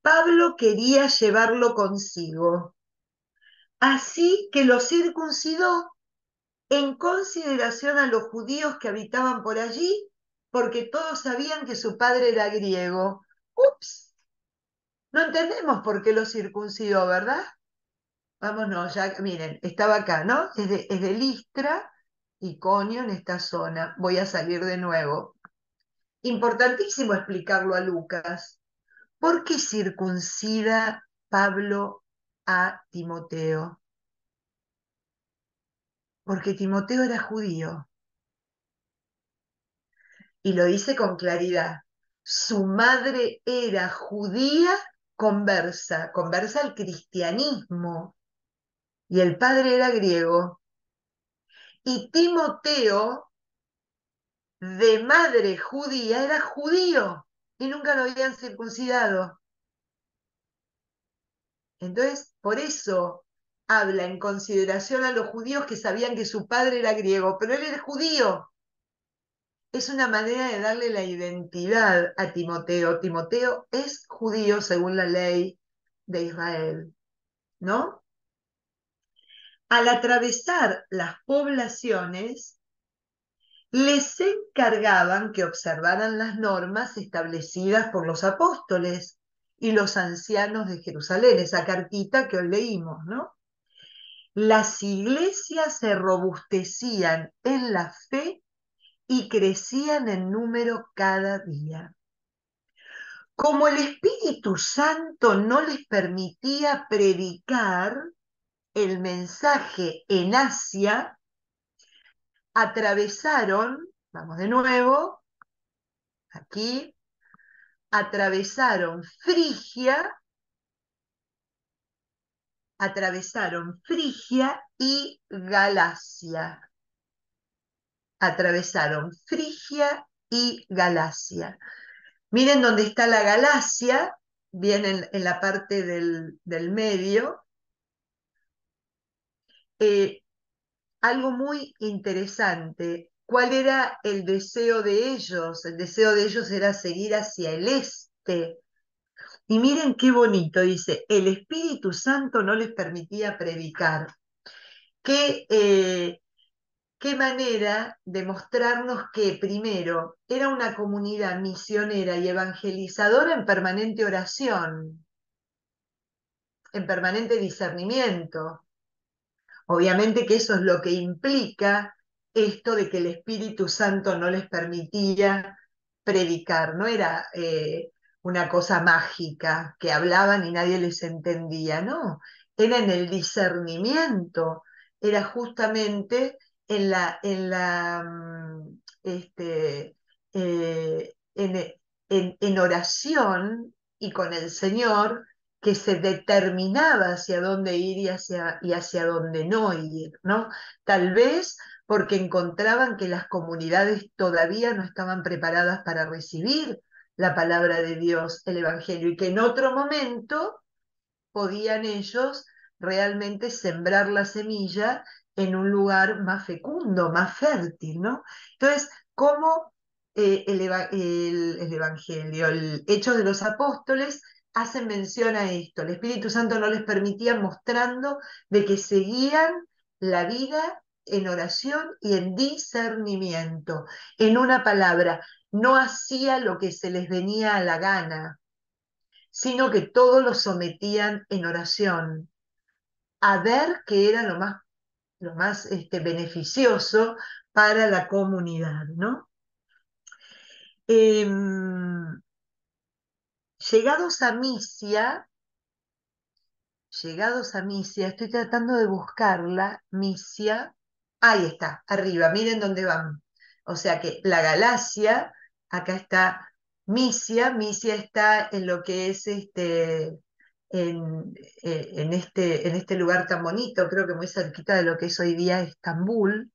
Pablo quería llevarlo consigo, así que lo circuncidó en consideración a los judíos que habitaban por allí, porque todos sabían que su padre era griego. ¡Ups! No entendemos por qué lo circuncidó, ¿verdad? Vámonos, ya, miren, estaba acá, ¿no? Es de Listra, Iconio en esta zona. Voy a salir de nuevo. Importantísimo explicarlo a Lucas. ¿Por qué circuncida Pablo a Timoteo? Porque Timoteo era judío. Y lo dice con claridad. Su madre era judía conversa al cristianismo. Y el padre era griego. Y Timoteo, de madre judía, era judío. Y nunca lo habían circuncidado. Entonces, por eso habla en consideración a los judíos que sabían que su padre era griego, pero él era judío. Es una manera de darle la identidad a Timoteo. Timoteo es judío según la ley de Israel, ¿no? Al atravesar las poblaciones, les encargaban que observaran las normas establecidas por los apóstoles y los ancianos de Jerusalén, esa cartita que hoy leímos, ¿no? las iglesias se robustecían en la fe y crecían en número cada día. Como el Espíritu Santo no les permitía predicar el mensaje en Asia, atravesaron, vamos de nuevo, aquí, atravesaron Frigia y Galacia. Atravesaron Frigia y Galacia. Miren dónde está la Galacia, bien en la parte del medio. Algo muy interesante. ¿Cuál era el deseo de ellos? El deseo de ellos era seguir hacia el este. Y miren qué bonito, dice, el Espíritu Santo no les permitía predicar. Qué manera de mostrarnos que, primero, era una comunidad misionera y evangelizadora en permanente oración, en permanente discernimiento. Obviamente que eso es lo que implica esto de que el Espíritu Santo no les permitía predicar, no era una cosa mágica que hablaban y nadie les entendía, no, era en el discernimiento, era justamente en oración y con el Señor que se determinaba hacia dónde ir y hacia dónde no ir, ¿no? Tal vez porque encontraban que las comunidades todavía no estaban preparadas para recibir la palabra de Dios, el Evangelio, y que en otro momento podían ellos realmente sembrar la semilla en un lugar más fecundo, más fértil, ¿no? Entonces, ¿cómo el Evangelio, el Hechos de los Apóstoles, hacen mención a esto? El Espíritu Santo no les permitía, mostrando de que seguían la vida en oración y en discernimiento. En una palabra, no hacía lo que se les venía a la gana, sino que todo lo sometían en oración, a ver qué era lo más beneficioso para la comunidad, ¿no? Em, llegados a Misia, estoy tratando de buscarla, Misia, ahí está, arriba, miren dónde van. O sea que la Galacia, acá está Misia está en lo que es en este lugar tan bonito, creo que muy cerquita de lo que es hoy día Estambul.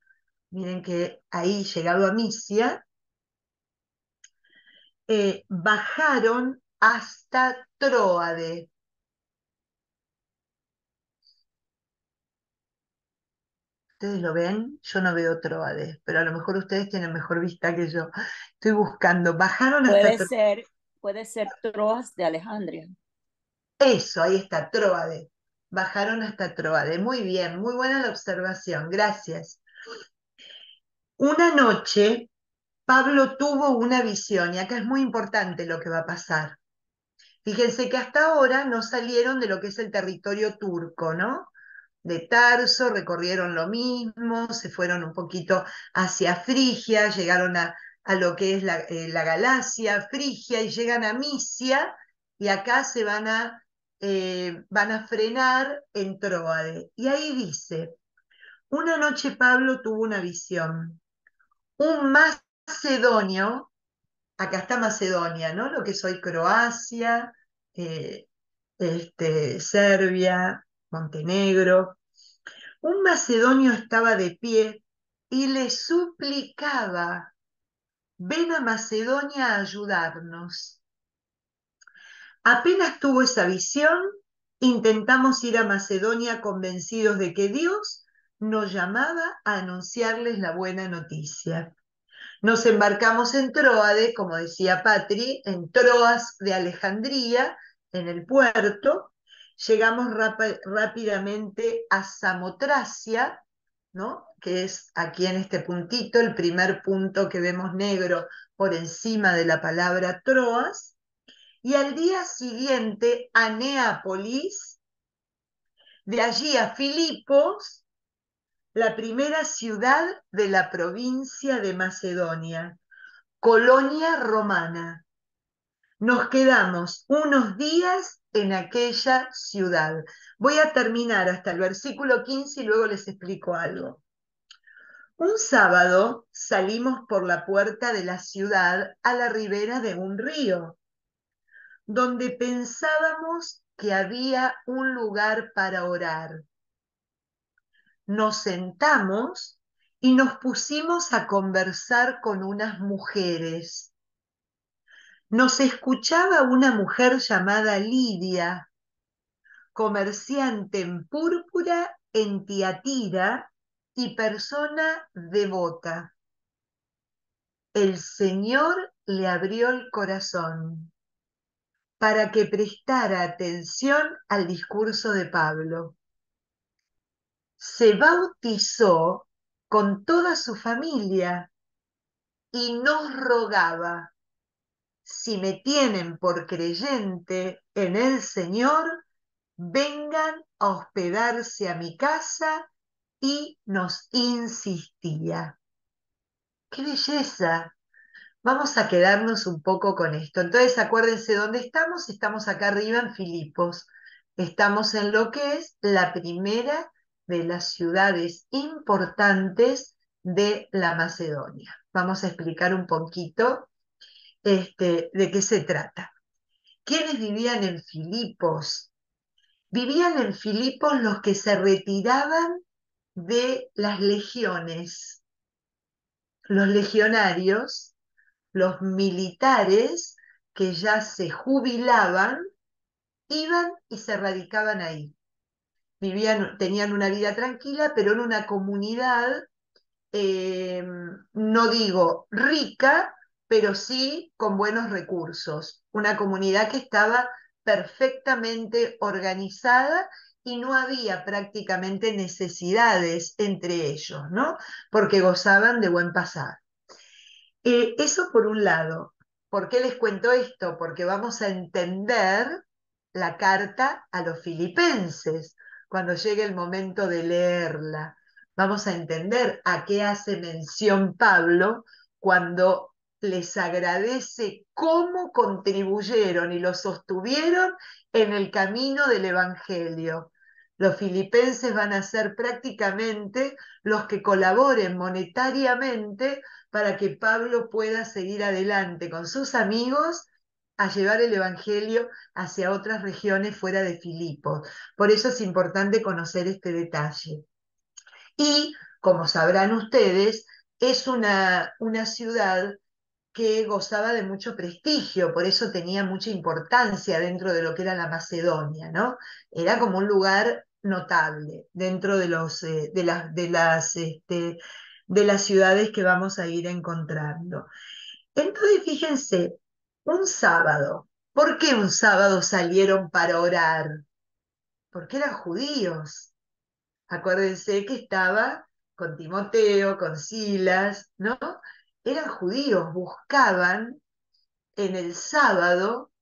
Miren que ahí, llegado a Misia, bajaron hasta Tróade. ¿Ustedes lo ven? Yo no veo Tróade, pero a lo mejor ustedes tienen mejor vista que yo. Estoy buscando. Bajaron hasta Tróade. Puede ser Troas de Alejandría. Eso, ahí está, Tróade. Bajaron hasta Tróade. Muy bien, muy buena la observación. Gracias. Una noche, Pablo tuvo una visión, y acá es muy importante lo que va a pasar. Fíjense que hasta ahora no salieron de lo que es el territorio turco, ¿no? De Tarso, recorrieron lo mismo, se fueron un poquito hacia Frigia, llegaron a lo que es la Galacia, Frigia, y llegan a Misia, y acá se van a frenar en Tróade. Y ahí dice, una noche Pablo tuvo una visión. Un macedonio, acá está Macedonia, ¿no? Lo que es hoy Croacia, eh, Serbia, Montenegro. Un macedonio estaba de pie y le suplicaba, ven a Macedonia a ayudarnos. Apenas tuvo esa visión, intentamos ir a Macedonia convencidos de que Dios nos llamaba a anunciarles la buena noticia. Nos embarcamos en Tróade, como decía Patri, en Troas de Alejandría, en el puerto. Llegamos rápidamente a Samotracia, ¿no? Que es aquí en este puntito, el primer punto que vemos negro por encima de la palabra Troas. Y al día siguiente a Neápolis, De allí a Filipos, la primera ciudad de la provincia de Macedonia, colonia romana. Nos quedamos unos días en aquella ciudad. Voy a terminar hasta el versículo 15 y luego les explico algo. Un sábado salimos por la puerta de la ciudad a la ribera de un río, donde pensábamos que había un lugar para orar. Nos sentamos y nos pusimos a conversar con unas mujeres. Nos escuchaba una mujer llamada Lidia, comerciante en púrpura en Tiatira y persona devota. El Señor le abrió el corazón para que prestara atención al discurso de Pablo. Se bautizó con toda su familia y nos rogaba: si me tienen por creyente en el Señor, vengan a hospedarse a mi casa, y nos insistía. ¡Qué belleza! Vamos a quedarnos un poco con esto. Entonces, acuérdense dónde estamos. Estamos acá arriba en Filipos. Estamos en lo que es la primera de las ciudades importantes de la Macedonia. Vamos a explicar un poquito de qué se trata. ¿Quiénes vivían en Filipos? Vivían en Filipos los que se retiraban de las legiones, los legionarios, los militares que ya se jubilaban, iban y se radicaban ahí. Tenían una vida tranquila, pero en una comunidad, no digo rica, pero sí con buenos recursos. Una comunidad que estaba perfectamente organizada y no había prácticamente necesidades entre ellos, ¿no? Porque gozaban de buen pasar. Eso por un lado. ¿Por qué les cuento esto? Porque vamos a entender la carta a los filipenses cuando llegue el momento de leerla. Vamos a entender a qué hace mención Pablo cuando les agradece cómo contribuyeron y lo sostuvieron en el camino del Evangelio. Los filipenses van a ser prácticamente los que colaboren monetariamente para que Pablo pueda seguir adelante con sus amigos a llevar el Evangelio hacia otras regiones fuera de Filipos. Por eso es importante conocer este detalle. Y, como sabrán ustedes, es una ciudad que gozaba de mucho prestigio, por eso tenía mucha importancia dentro de lo que era la Macedonia, ¿no? Era como un lugar notable dentro de las ciudades que vamos a ir encontrando. Entonces, fíjense, un sábado. ¿Por qué un sábado salieron para orar? Porque eran judíos. Acuérdense que estaba con Timoteo, con Silas, ¿no? Eran judíos, buscaban en el sábado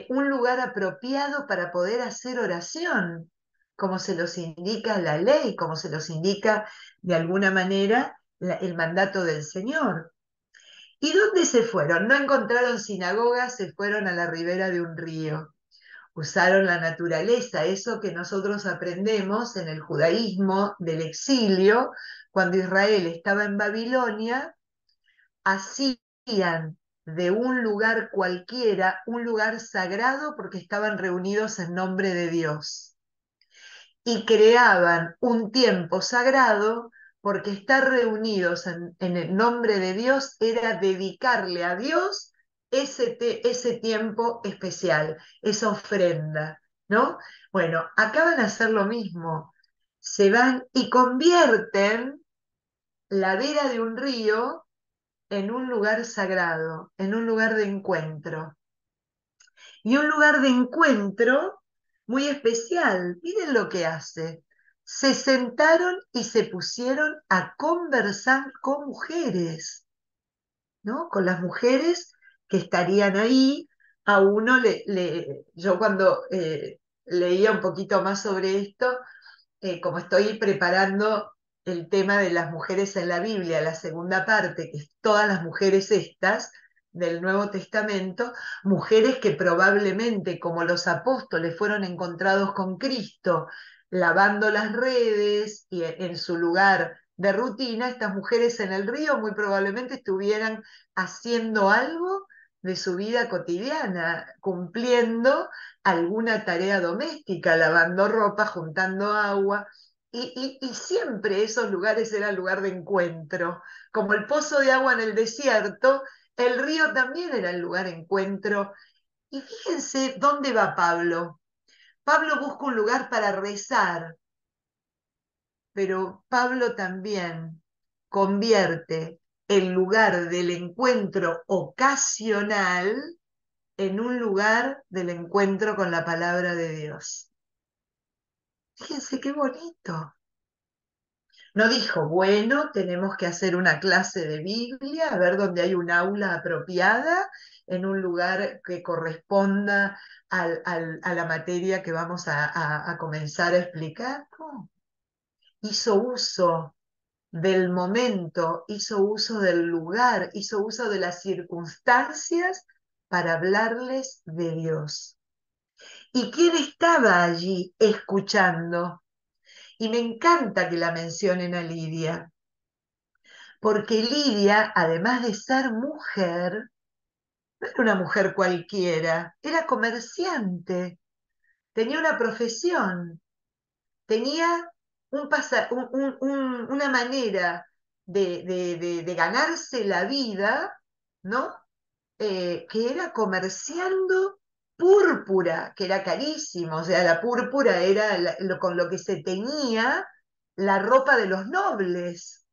un lugar apropiado para poder hacer oración, como se los indica la ley, como se los indica de alguna manera el mandato del Señor. ¿Y dónde se fueron? No encontraron sinagogas, se fueron a la ribera de un río. Usaron la naturaleza, eso que nosotros aprendemos en el judaísmo del exilio, cuando Israel estaba en Babilonia, hacían de un lugar cualquiera un lugar sagrado porque estaban reunidos en nombre de Dios. Y creaban un tiempo sagrado porque estar reunidos en el nombre de Dios era dedicarle a Dios ese tiempo especial, esa ofrenda, ¿no? Bueno, acá van a hacer lo mismo. Se van y convierten la vera de un río en un lugar sagrado, en un lugar de encuentro. Y un lugar de encuentro muy especial. Miren lo que hace. Se sentaron y se pusieron a conversar con mujeres, ¿no? Con las mujeres que estarían ahí. A uno yo cuando leía un poquito más sobre esto, como estoy preparando el tema de las mujeres en la Biblia, la segunda parte, que es todas las mujeres estas del Nuevo Testamento, mujeres que probablemente, como los apóstoles, fueron encontrados con Cristo, lavando las redes y en su lugar de rutina, estas mujeres en el río muy probablemente estuvieran haciendo algo de su vida cotidiana, cumpliendo alguna tarea doméstica, lavando ropa, juntando agua, y siempre esos lugares eran lugar de encuentro. Como el pozo de agua en el desierto, el río también era el lugar de encuentro. Y fíjense dónde va Pablo. Pablo busca un lugar para rezar, pero Pablo también convierte el lugar del encuentro ocasional en un lugar del encuentro con la palabra de Dios. Fíjense qué bonito. No dijo, bueno, tenemos que hacer una clase de Biblia, a ver dónde hay un aula apropiada, en un lugar que corresponda a la materia que vamos a comenzar a explicar. No. Hizo uso del momento, hizo uso del lugar, hizo uso de las circunstancias para hablarles de Dios. ¿Y quién estaba allí escuchando? Y me encanta que la mencionen a Lidia, porque Lidia, además de ser mujer, no era una mujer cualquiera, era comerciante, tenía una profesión, tenía una manera de ganarse la vida, ¿no? Que era comerciando púrpura, que era carísimo, o sea, la púrpura era con lo que se teñía la ropa de los nobles,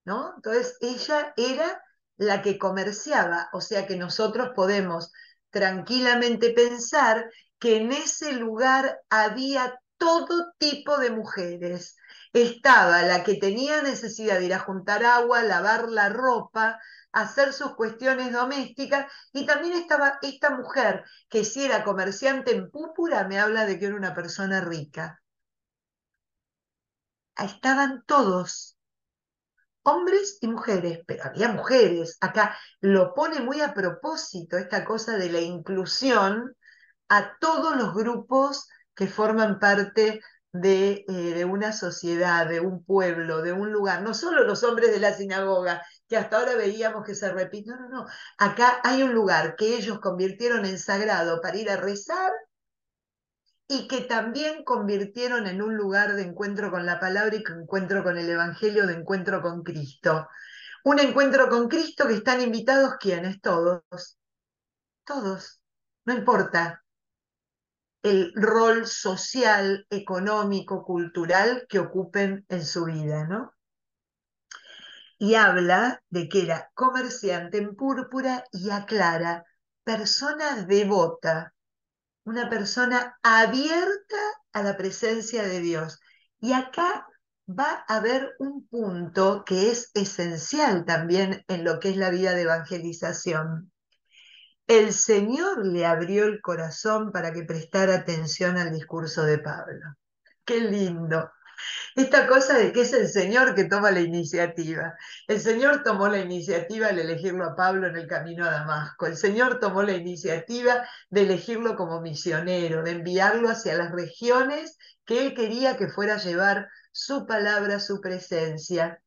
¿no? Entonces ella era la que comerciaba, o sea que nosotros podemos tranquilamente pensar que en ese lugar había todo tipo de mujeres. Estaba la que tenía necesidad de ir a juntar agua, lavar la ropa, hacer sus cuestiones domésticas, y también estaba esta mujer que si era comerciante en púrpura me habla de que era una persona rica. Estaban todos, hombres y mujeres, pero había mujeres. Acá lo pone muy a propósito esta cosa de la inclusión a todos los grupos que forman parte de una sociedad, de un pueblo, de un lugar. No solo los hombres de la sinagoga, que hasta ahora veíamos que se repite. No, no, no. Acá hay un lugar que ellos convirtieron en sagrado para ir a rezar y que también convirtieron en un lugar de encuentro con la palabra y de encuentro con el Evangelio, de encuentro con Cristo. Un encuentro con Cristo que están invitados, ¿quiénes? Todos, todos, no importa el rol social, económico, cultural que ocupen en su vida, ¿no? Y habla de que era comerciante en púrpura y aclara, persona devota, una persona abierta a la presencia de Dios. Y acá va a haber un punto que es esencial también en lo que es la vida de evangelización. El Señor le abrió el corazón para que prestara atención al discurso de Pablo. Qué lindo. Esta cosa de que es el Señor que toma la iniciativa. El Señor tomó la iniciativa al elegirlo a Pablo en el camino a Damasco. El Señor tomó la iniciativa de elegirlo como misionero, de enviarlo hacia las regiones que él quería que fuera a llevar su palabra, su presencia.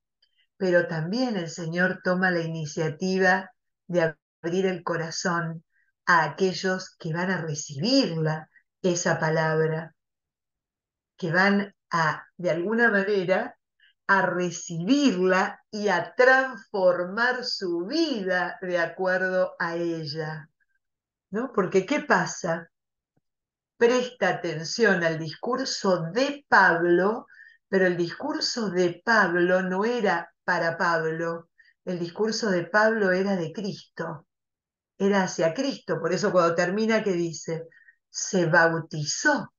Pero también el Señor toma la iniciativa de abrir el corazón a aquellos que van a recibirla, esa palabra, que van a, de alguna manera, a recibirla y a transformar su vida de acuerdo a ella, ¿no? Porque ¿qué pasa? Presta atención al discurso de Pablo, pero el discurso de Pablo no era para Pablo, el discurso de Pablo era de Cristo, era hacia Cristo, por eso cuando termina que dice, se bautizó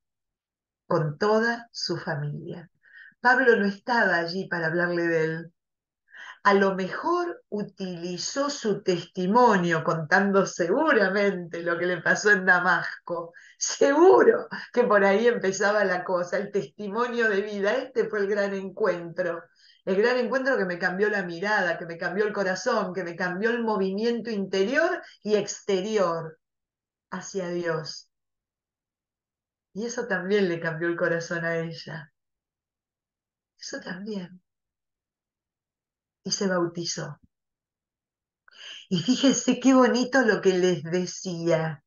con toda su familia. Pablo no estaba allí para hablarle de él. A lo mejor utilizó su testimonio contando seguramente lo que le pasó en Damasco. Seguro que por ahí empezaba la cosa, el testimonio de vida. Este fue el gran encuentro. El gran encuentro que me cambió la mirada, que me cambió el corazón, que me cambió el movimiento interior y exterior hacia Dios. Y eso también le cambió el corazón a ella. Eso también. Y se bautizó. Y fíjense qué bonito lo que les decía.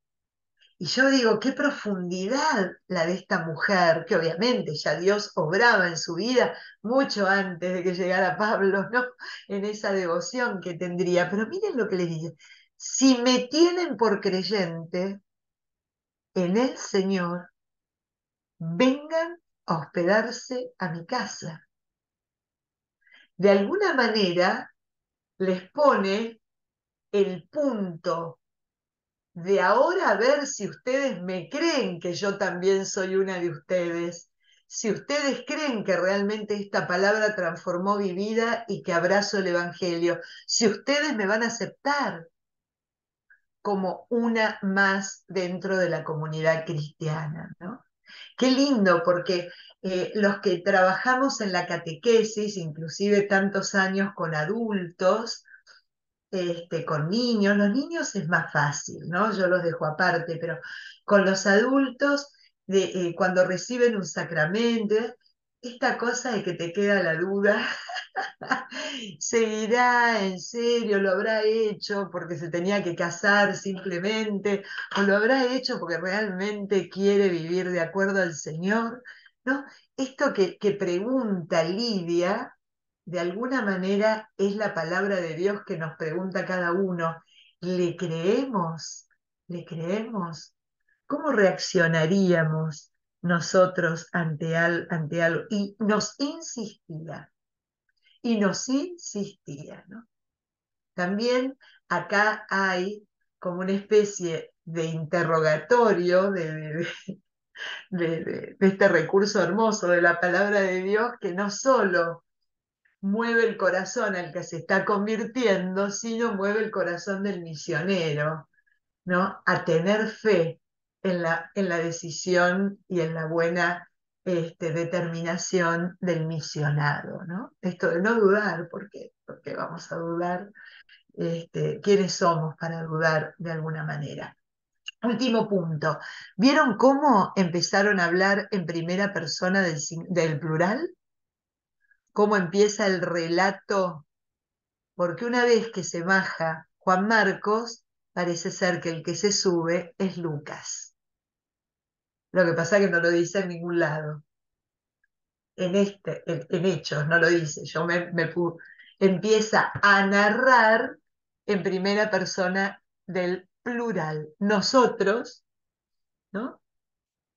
Y yo digo, qué profundidad la de esta mujer, que obviamente ya Dios obraba en su vida mucho antes de que llegara Pablo, ¿no? En esa devoción que tendría. Pero miren lo que les dice. Si me tienen por creyente en el Señor, vengan a hospedarse a mi casa. De alguna manera les pone el punto de ahora a ver si ustedes me creen que yo también soy una de ustedes, si ustedes creen que realmente esta palabra transformó mi vida y que abrazo el Evangelio, si ustedes me van a aceptar como una más dentro de la comunidad cristiana, ¿no? Qué lindo, porque los que trabajamos en la catequesis, inclusive tantos años con adultos, con niños. Los niños es más fácil, ¿no? Yo los dejo aparte, pero con los adultos, cuando reciben un sacramento, esta cosa de que te queda la duda, ¿seguirá en serio? ¿Lo habrá hecho porque se tenía que casar simplemente? ¿O lo habrá hecho porque realmente quiere vivir de acuerdo al Señor? ¿No? Esto que pregunta Lidia, de alguna manera es la palabra de Dios que nos pregunta a cada uno. ¿Le creemos? ¿Le creemos? ¿Cómo reaccionaríamos nosotros ante algo? Y nos insistía, ¿no? También acá hay como una especie de interrogatorio de este recurso hermoso de la palabra de Dios que no solo mueve el corazón al que se está convirtiendo, sino mueve el corazón del misionero, ¿no? A tener fe en la decisión y en la buena determinación del misionado, ¿no? Esto de no dudar, porque vamos a dudar, quiénes somos para dudar de alguna manera. Último punto. ¿Vieron cómo empezaron a hablar en primera persona del plural? ¿Cómo empieza el relato? Porque una vez que se baja Juan Marcos, parece ser que el que se sube es Lucas. Lo que pasa es que no lo dice en ningún lado. En Hechos no lo dice. Empieza a narrar en primera persona del plural. Nosotros, ¿no?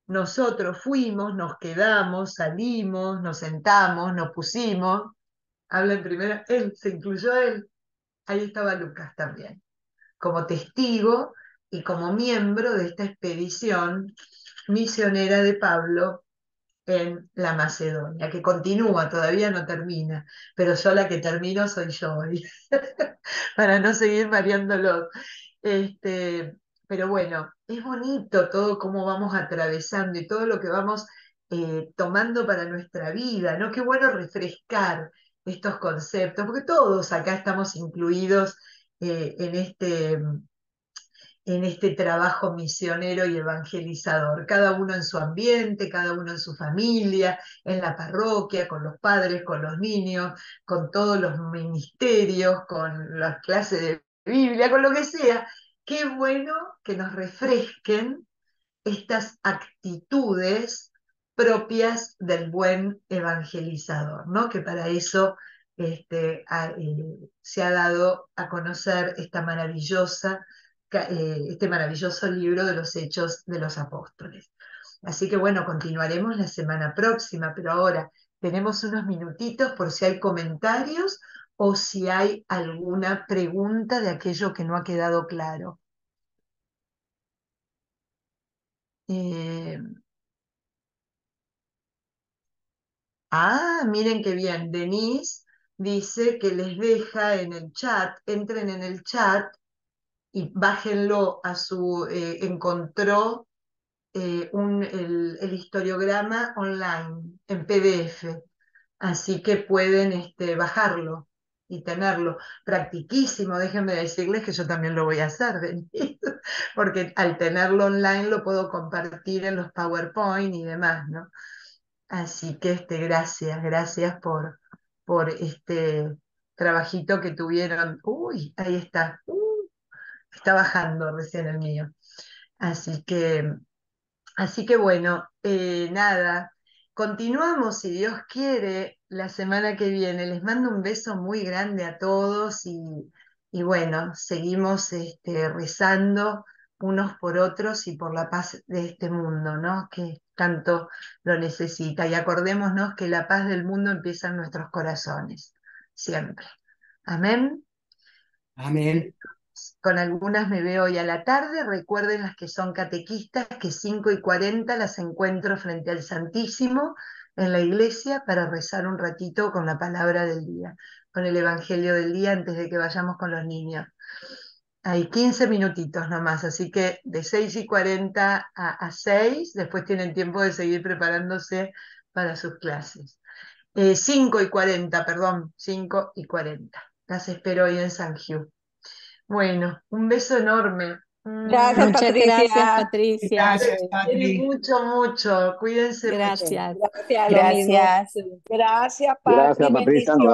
Nosotros fuimos, nos quedamos, salimos, nos sentamos, nos pusimos. Habla en primera, él, se incluyó él. Ahí estaba Lucas también, como testigo y como miembro de esta expedición misionera de Pablo en la Macedonia, que continúa, todavía no termina, pero yo la que termino soy yo hoy, para no seguir mareándolos. Pero bueno, es bonito todo cómo vamos atravesando y todo lo que vamos tomando para nuestra vida, ¿no? Qué bueno refrescar estos conceptos, porque todos acá estamos incluidos en este trabajo misionero y evangelizador, cada uno en su ambiente, cada uno en su familia, en la parroquia, con los padres, con los niños, con todos los ministerios, con las clases de Biblia, con lo que sea. Qué bueno que nos refresquen estas actitudes propias del buen evangelizador, ¿no? Que para eso se ha dado a conocer este maravilloso libro de los Hechos de los Apóstoles. Así que bueno, continuaremos la semana próxima, pero ahora tenemos unos minutitos por si hay comentarios o si hay alguna pregunta de aquello que no ha quedado claro. Eh, miren qué bien, Denise dice que les deja en el chat, entren en el chat y bájenlo a su, encontró el historiograma online en PDF, así que pueden bajarlo y tenerlo. Practiquísimo, déjenme decirles que yo también lo voy a hacer, porque al tenerlo online lo puedo compartir en los PowerPoint y demás, ¿no? Así que gracias por este trabajito que tuvieron. Uy, ahí está. Está bajando recién el mío. Así que bueno, nada, continuamos si Dios quiere la semana que viene. Les mando un beso muy grande a todos y bueno, seguimos rezando unos por otros y por la paz de este mundo, ¿no? Que tanto lo necesita. Y acordémonos que la paz del mundo empieza en nuestros corazones, siempre. Amén. Amén. Con algunas me veo hoy a la tarde. Recuerden las que son catequistas que 5:40 las encuentro frente al Santísimo en la iglesia para rezar un ratito con la palabra del día, con el Evangelio del día antes de que vayamos con los niños. Hay 15 minutitos nomás, así que de 6:40 a 6, después tienen tiempo de seguir preparándose para sus clases. 5:40, perdón, 5:40. Las espero hoy en San Hugh. Bueno, un beso enorme. Gracias, Muchas gracias, Patricia. Patricia. Gracias, Quieren Patri. mucho. Cuídense mucho. Gracias, lo mismo. Gracias. Gracias, Pati. Gracias, Patricia. Nos vemos.